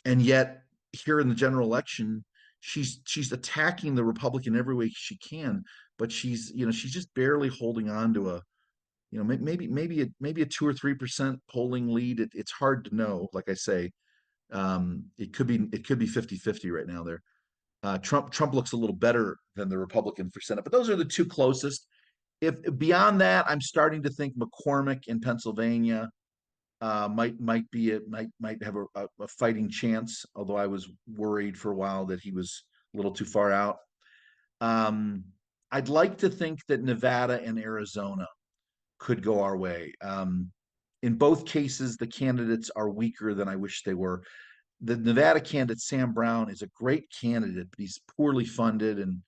A: yet here in the general election, she's attacking the Republican every way she can, but she's just barely holding on to a maybe a 2 or 3% polling lead. It's hard to know. Like I say, it could be 50-50 right now there. Trump looks a little better than the Republican for Senate, but those are the two closest. If beyond that, I'm starting to think McCormick in Pennsylvania might have a fighting chance. Although I was worried for a while that he was a little too far out. Um, I'd like to think that Nevada and Arizona could go our way. In both cases, the candidates are weaker than I wish they were. The Nevada candidate, Sam Brown, is a great candidate, but he's poorly funded, and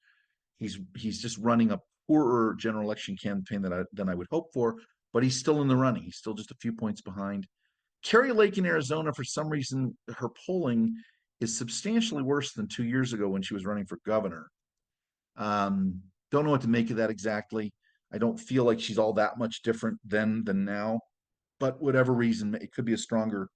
A: he's just running a poorer general election campaign than I would hope for. But he's still in the running. He's still just a few points behind. Kerry Lake in Arizona, for some reason, her polling is substantially worse than 2 years ago when she was running for governor. Don't know what to make of that exactly. I don't feel like she's all that much different then than now, but whatever reason, it could be a stronger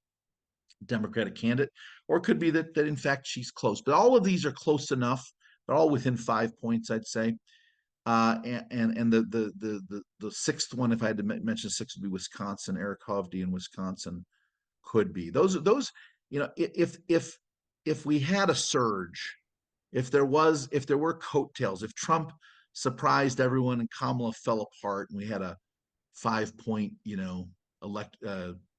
A: Democratic candidate, or it could be that in fact she's close. But all of these are close enough. They're all within 5 points, I'd say. And the sixth one, if I had to mention six, would be Wisconsin. Eric Hovde in Wisconsin could be those. If we had a surge, if there were coattails, if Trump surprised everyone and Kamala fell apart, and we had a 5 point,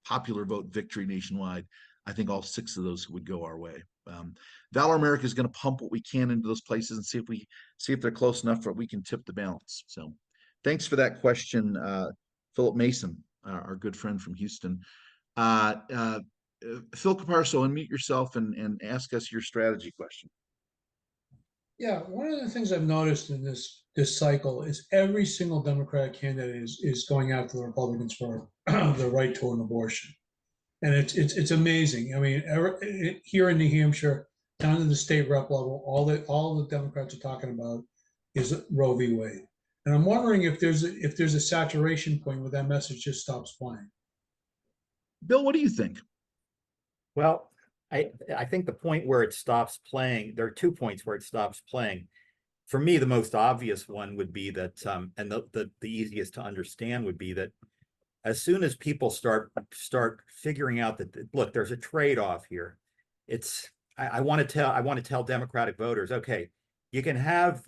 A: popular vote victory nationwide, I think all six of those would go our way. Valor America is going to pump what we can into those places and see if they're close enough that we can tip the balance. So, thanks for that question, Philip Mason, our good friend from Houston. Phil Caparso, unmute yourself and ask us your strategy question.
E: Yeah, one of the things I've noticed in this cycle is every single Democratic candidate is going after the Republicans for the right to an abortion, and it's amazing. I mean, here in New Hampshire, down to the state rep level, all the Democrats are talking about is Roe v. Wade, and I'm wondering if there's a saturation point where that message just stops playing.
A: Bill, what do you think?
B: Well, I think the point where it stops playing, there are 2 points where it stops playing. For me, the most obvious one would be that, and the easiest to understand would be that as soon as people start figuring out that, look, there's a trade-off here. I want to tell Democratic voters, okay, you can have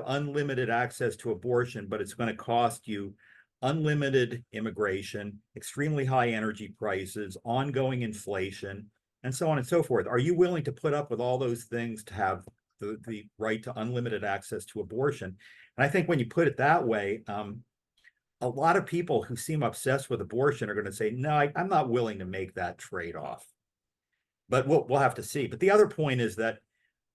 B: unlimited access to abortion, but it's going to cost you unlimited immigration, extremely high energy prices, ongoing inflation, and so on and so forth. Are you willing to put up with all those things to have the right to unlimited access to abortion? And I think when you put it that way, a lot of people who seem obsessed with abortion are going to say, no, I'm not willing to make that trade-off. But we'll have to see. But the other point is that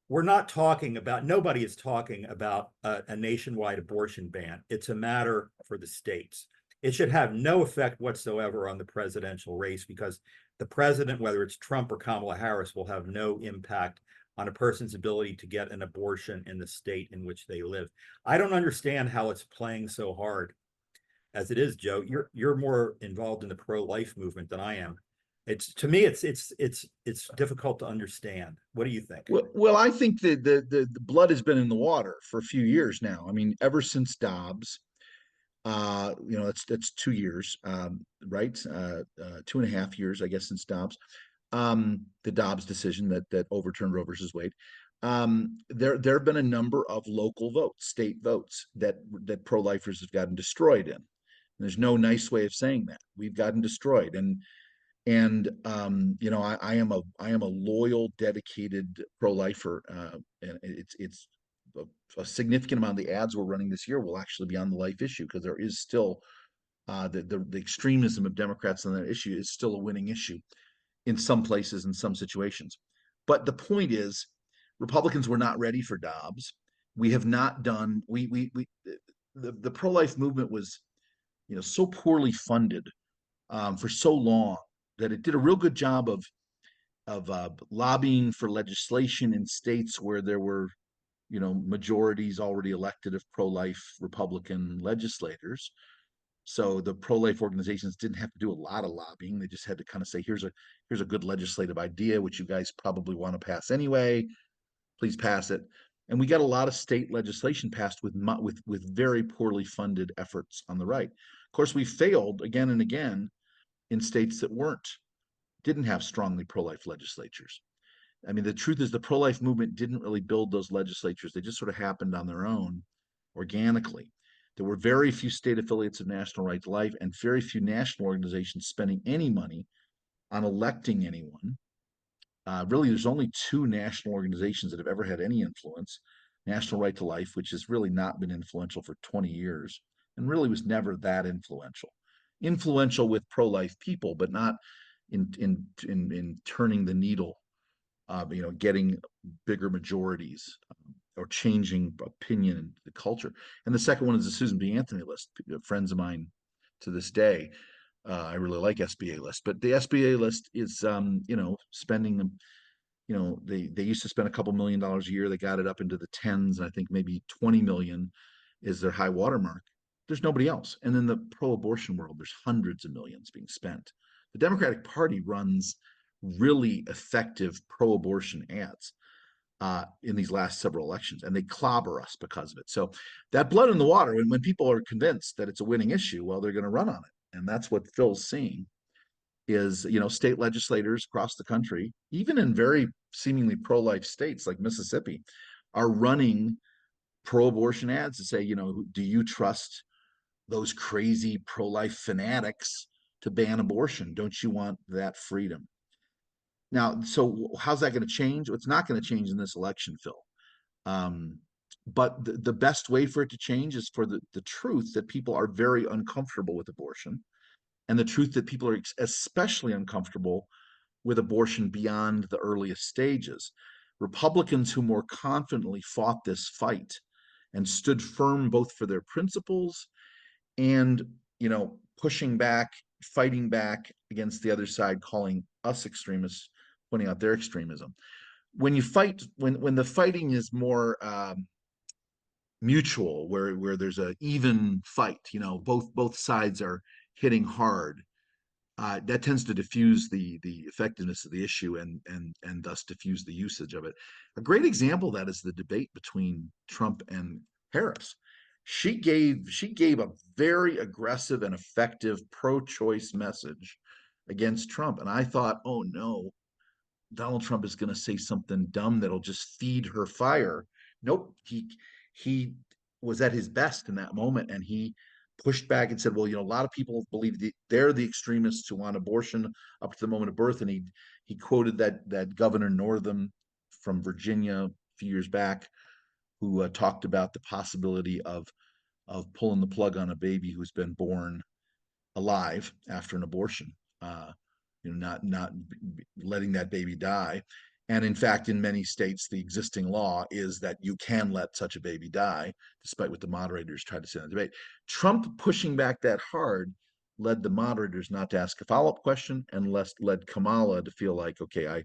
B: nobody is talking about a nationwide abortion ban. It's a matter for the states. It should have no effect whatsoever on the presidential race, because the president, whether it's Trump or Kamala Harris, will have no impact on a person's ability to get an abortion in the state in which they live. I don't understand how it's playing so hard as it is, Joe. You're more involved in the pro-life movement than I am. To me, it's difficult to understand. What do you think?
A: Well, I think that the blood has been in the water for a few years now. I mean, ever since Dobbs, that's 2 years, right? 2.5 years, I guess, since Dobbs, the Dobbs decision that overturned Roe versus Wade. There have been a number of local votes, state votes that pro-lifers have gotten destroyed in. And there's no nice way of saying that. We've gotten destroyed, and I am a loyal, dedicated pro-lifer, and it's a significant amount of the ads we're running this year will actually be on the life issue, because there is still the extremism of Democrats on that issue is still a winning issue in some places, in some situations. But the point is, Republicans were not ready for Dobbs. We have not done the pro-life movement was so poorly funded for so long that it did a real good job of lobbying for legislation in states where there were majorities already elected of pro-life Republican legislators. So the pro-life organizations didn't have to do a lot of lobbying. They just had to kind of say, here's a good legislative idea, which you guys probably want to pass anyway. Please pass it. And we got a lot of state legislation passed with very poorly funded efforts on the right. Of course, we failed again and again in states that didn't have strongly pro-life legislatures. I mean, the truth is the pro-life movement didn't really build those legislatures. They just sort of happened on their own, organically. There were very few state affiliates of National Right to Life and very few national organizations spending any money on electing anyone. Really, there's only 2 national organizations that have ever had any influence. National Right to Life, which has really not been influential for 20 years and really was never that influential. Influential with pro-life people, but not in turning the needle, getting bigger majorities or changing opinion and the culture. And the second one is the Susan B. Anthony list. Friends of mine to this day, I really like SBA list, but the SBA list is, spending, they used to spend a couple $1 million a year. They got it up into the tens, and I think maybe 20 million is their high watermark. There's nobody else. And in the pro-abortion world, there's hundreds of millions being spent. The Democratic Party runs really effective pro-abortion ads in these last several elections, and they clobber us because of it. So that blood in the water, and when people are convinced that it's a winning issue, well, they're going to run on it. And that's what Phil's seeing is, state legislators across the country, even in very seemingly pro-life states like Mississippi, are running pro-abortion ads to say, do you trust those crazy pro-life fanatics to ban abortion? Don't you want that freedom? Now, so how's that going to change? It's not going to change in this election, Phil. But the best way for it to change is for the truth that people are very uncomfortable with abortion, and the truth that people are especially uncomfortable with abortion beyond the earliest stages. Republicans who more confidently fought this fight and stood firm both for their principles and, pushing back, fighting back against the other side, calling us extremists, pointing out their extremism. When you fight, when the fighting is more mutual, where there's an even fight, both sides are hitting hard, that tends to diffuse the effectiveness of the issue and thus diffuse the usage of it. A great example of that is the debate between Trump and Harris. She gave a very aggressive and effective pro-choice message against Trump, and I thought, oh no, Donald Trump is going to say something dumb that'll just feed her fire. Nope, he was at his best in that moment, and he pushed back and said, well, a lot of people believe they're the extremists who want abortion up to the moment of birth. And he quoted that Governor Northam from Virginia a few years back, who talked about the possibility of pulling the plug on a baby who's been born alive after an abortion, not letting that baby die. And in fact, in many states, the existing law is that you can let such a baby die, despite what the moderators tried to say in the debate. Trump pushing back that hard led the moderators not to ask a follow-up question, and led Kamala to feel like, okay,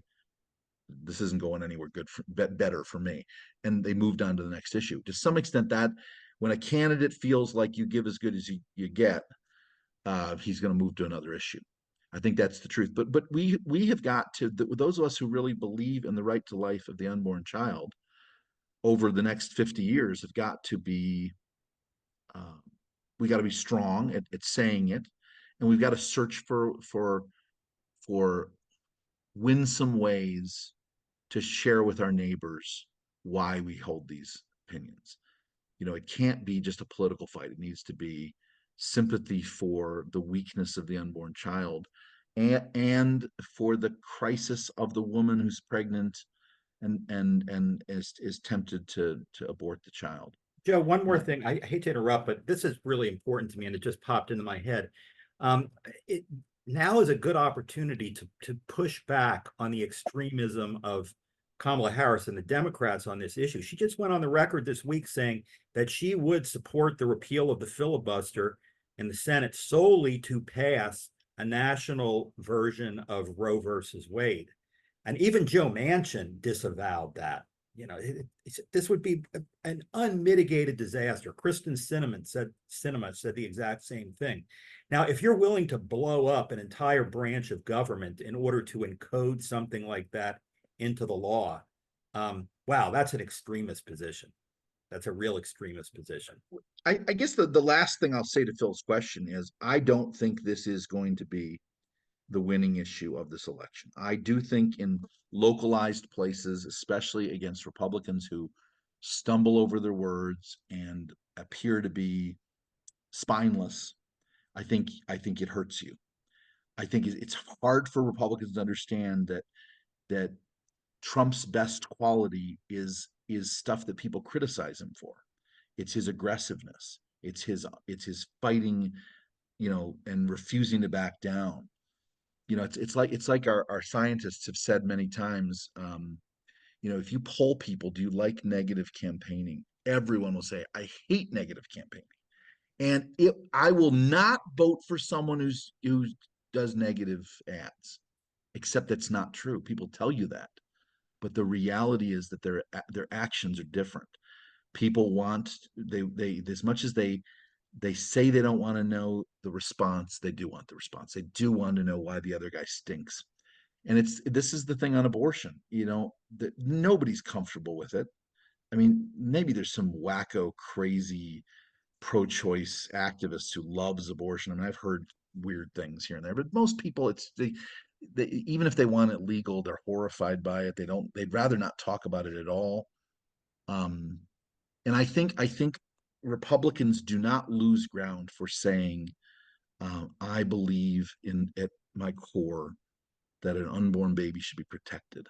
A: this isn't going anywhere better for me. And they moved on to the next issue. To some extent, that when a candidate feels like you give as good as you get, he's going to move to another issue. I think that's the truth. But we have got to, those of us who really believe in the right to life of the unborn child over the next 50 years have got to be, we got to be strong at saying it, and we've got to search for winsome ways to share with our neighbors why we hold these opinions. It can't be just a political fight. It needs to be sympathy for the weakness of the unborn child, and for the crisis of the woman who's pregnant and is tempted to abort the child.
B: Joe, one more thing. I hate to interrupt, but this is really important to me, and it just popped into my head. Now is a good opportunity to push back on the extremism of Kamala Harris and the Democrats on this issue. She just went on the record this week saying that she would support the repeal of the filibuster in the Senate solely to pass a national version of Roe versus Wade. And even Joe Manchin disavowed that. This would be an unmitigated disaster. Kristen Sinema said the exact same thing. Now, if you're willing to blow up an entire branch of government in order to encode something like that into the law, wow, that's an extremist position. That's a real extremist position.
A: I guess the last thing I'll say to Phil's question is, I don't think this is going to be the winning issue of this election. I do think in localized places, especially against Republicans who stumble over their words and appear to be spineless, I think it hurts you. I think it's hard for Republicans to understand that Trump's best quality is stuff that people criticize him for. It's his aggressiveness. It's his fighting, and refusing to back down. It's like our scientists have said many times. If you poll people, do you like negative campaigning? Everyone will say, I hate negative campaigning. And I will not vote for someone who does negative ads, except that's not true. People tell you that, but the reality is that their actions are different. People want they as much as they say they don't want to know the response, they do want the response. They do want to know why the other guy stinks, And this is the thing on abortion, that nobody's comfortable with it. I mean, maybe there's some wacko, crazy pro-choice activist who loves abortion. I mean, I've heard weird things here and there, but most people, they even if they want it legal, they're horrified by it. They'd rather not talk about it at all. Um, and I think Republicans do not lose ground for saying, I believe at my core that an unborn baby should be protected.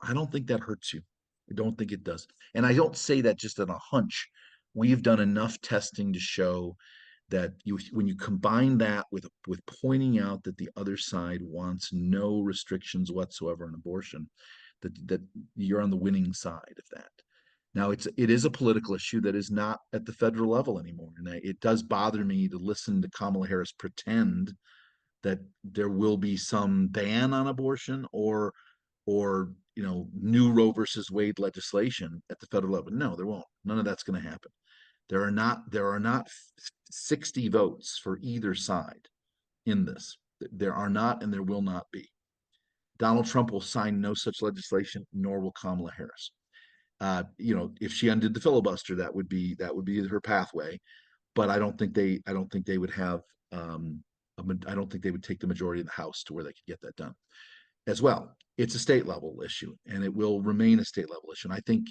A: I don't think that hurts you. I don't think it does. And I don't say that just on a hunch. We've done enough testing to show that when you combine that with pointing out that the other side wants no restrictions whatsoever on abortion, that you're on the winning side of that. Now it is a political issue that is not at the federal level anymore, and it does bother me to listen to Kamala Harris pretend that there will be some ban on abortion or new Roe versus Wade legislation at the federal level. No, there won't. None of that's going to happen. There are not 60 votes for either side in this. There are not, and there will not be. Donald Trump will sign no such legislation, nor will Kamala Harris. If she undid the filibuster, that would be her pathway. But I don't think they would have. I don't think they would take the majority in the House to where they could get that done. As well, it's a state level issue, and it will remain a state level issue. And I think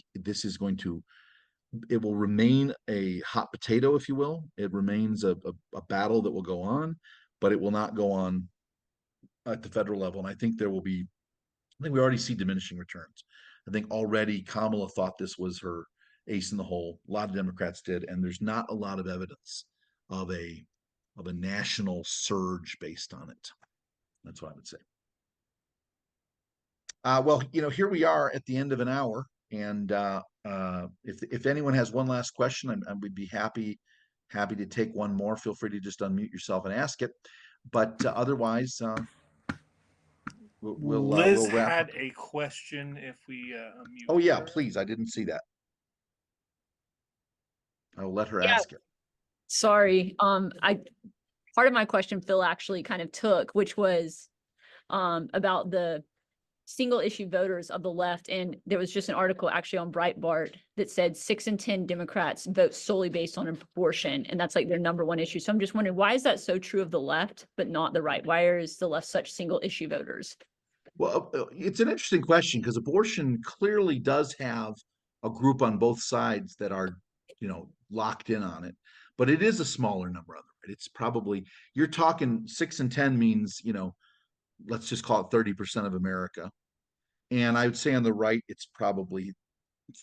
A: it will remain a hot potato, if you will. It remains a battle that will go on, but it will not go on at the federal level. And I think we already see diminishing returns. I think already Kamala thought this was her ace in the hole. A lot of Democrats did, and there's not a lot of evidence of a national surge based on it. That's what I would say. Well, here we are at the end of an hour, and if anyone has one last question, we'd be happy to take one more. Feel free to just unmute yourself and ask it. But otherwise,
D: Liz
A: we'll wrap
D: had
A: up.
D: a question if we unmute
A: Oh yeah,
D: her.
A: please. I didn't see that. I'll let her
F: Yeah.
A: ask it.
F: Sorry. Part of my question Phil actually kind of took, which was about the single issue voters of the left. And there was just an article actually on Breitbart that said 6 in 10 Democrats vote solely based on abortion. And that's like their number one issue. So I'm just wondering, why is that so true of the left, but not the right? Why is the left such single issue voters?
A: Well, it's an interesting question because abortion clearly does have a group on both sides that are, locked in on it, but it is a smaller number on the right. It's probably, you're talking 6 in 10 means, let's just call it 30% of America. And I would say on the right, it's probably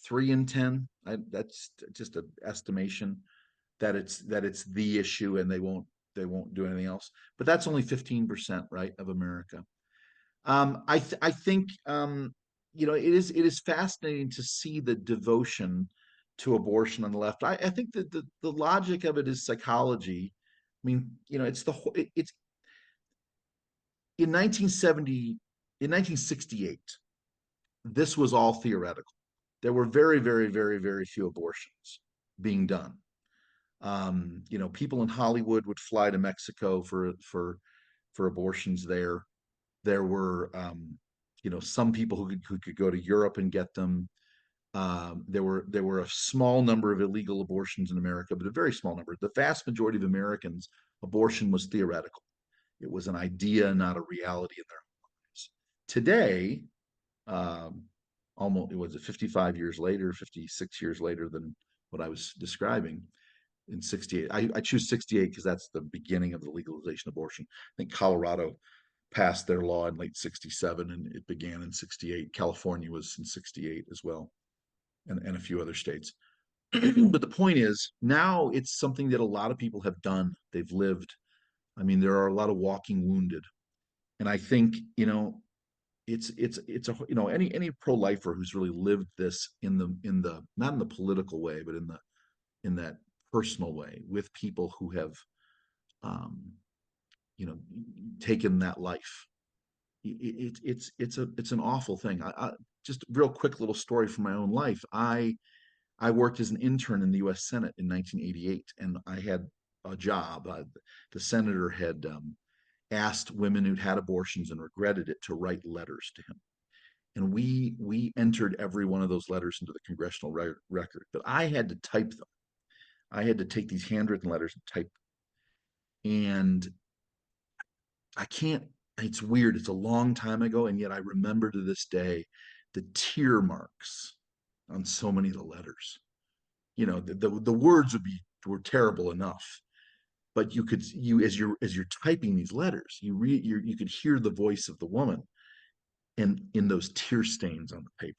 A: 3 in 10. That's just an estimation that it's the issue and they won't do anything else. But that's only 15%, right, of America. I think it is fascinating to see the devotion to abortion on the left. I think that the logic of it is psychology. I mean, it's in 1968, this was all theoretical. There were very, very, very, very few abortions being done. People in Hollywood would fly to Mexico for abortions there. There were, some people who could go to Europe and get them. There were a small number of illegal abortions in America, but a very small number. The vast majority of Americans, abortion was theoretical. It was an idea, not a reality in their lives. Today, almost, it was 55 years later, 56 years later than what I was describing in 68. I choose 68 because that's the beginning of the legalization of abortion. I think Colorado passed their law in late 67 and it began in 68. California was in 68 as well, and a few other states. But the point is, now it's something that a lot of people have done. They've lived. I mean, there are a lot of walking wounded. And I think, it's a, any pro-lifer who's really lived this in the not in the political way, but in that personal way with people who have taken that life. It's an awful thing. I just real quick little story from my own life. I worked as an intern in the U.S. Senate in 1988, and I had a job. The senator had asked women who'd had abortions and regretted it to write letters to him. And we entered every one of those letters into the congressional record, but I had to type them. I had to take these handwritten letters and type them. And I can't, it's weird. It's a long time ago. And yet I remember to this day the tear marks on so many of the letters. You know, the words were terrible enough, but as you're typing these letters, you could hear the voice of the woman and in those tear stains on the paper.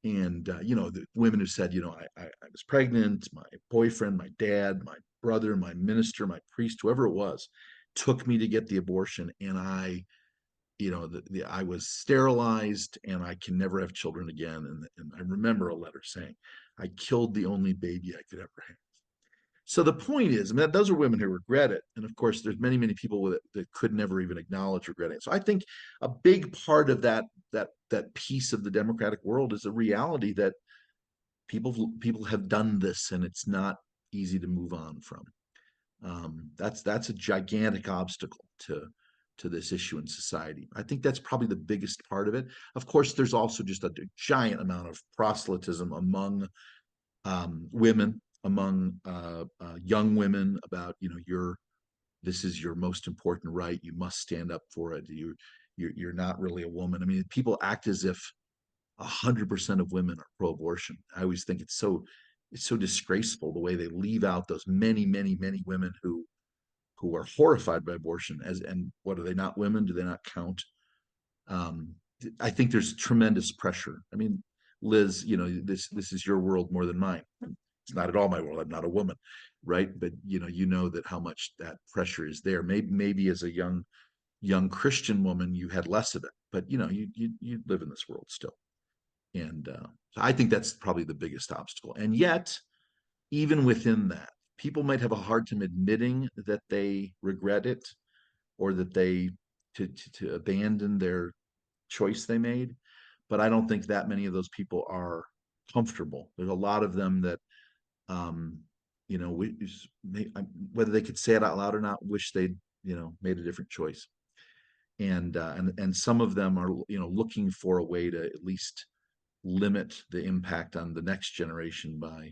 A: And you know, the women who said, you know, I was pregnant, my boyfriend, my dad, my brother, my minister, my priest, whoever it was, took me to get the abortion, and you know, I was sterilized, and I can never have children again. And I remember a letter saying, I killed the only baby I could ever have. So the point is, I mean, those are women who regret it, and of course, there's many, many people with it that could never even acknowledge regretting it. So I think a big part of that piece of the democratic world is the reality that people have done this, and it's not easy to move on from. That's a gigantic obstacle to this issue in society. I think that's probably the biggest part of it. Of course, there's also just a giant amount of proselytism among women, among young women about, you know, this is your most important right. You must stand up for it. You're not really a woman. I mean, people act as if 100% of women are pro-abortion. I always think it's so disgraceful the way they leave out those many, many, many women who are horrified by abortion. And what, are they not women? Do they not count? I think there's tremendous pressure. I mean, Liz, you know, this is your world more than mine. It's not at all my world. I'm not a woman, right? But you know that how much that pressure is there. Maybe as a young Christian woman, you had less of it, but you know, you live in this world still. And I think that's probably the biggest obstacle. And yet, even within that, people might have a hard time admitting that they regret it, or that they to abandon their choice they made. But I don't think that many of those people are comfortable. There's a lot of them that, you know, whether they could say it out loud or not, wish they'd, you know, made a different choice. And some of them are, you know, looking for a way to at least limit the impact on the next generation by,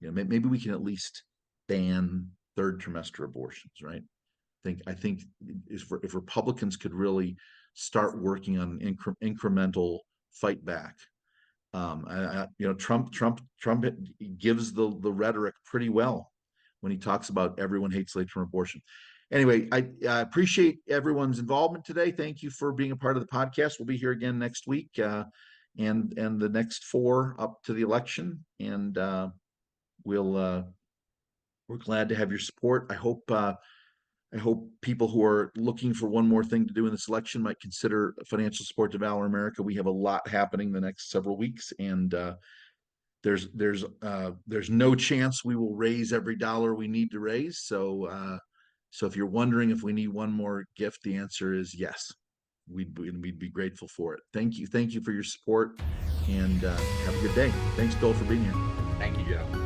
A: you know, maybe we can at least ban third trimester abortions, right? I think if Republicans could really start working on incremental fight back, you know, Trump gives the rhetoric pretty well when he talks about everyone hates late-term abortion. Anyway, I appreciate everyone's involvement today. Thank you for being a part of the podcast. We'll be here again next week, and the next 4 up to the election, and we're glad to have your support. I hope people who are looking for one more thing to do in this election might consider financial support to Valor America. We have a lot happening the next several weeks, and there's no chance we will raise every dollar we need to raise. So if you're wondering if we need one more gift, the answer is yes. We'd be grateful for it. Thank you for your support, and have a good day. Thanks, Doyle, for being here.
B: Thank you, Joe.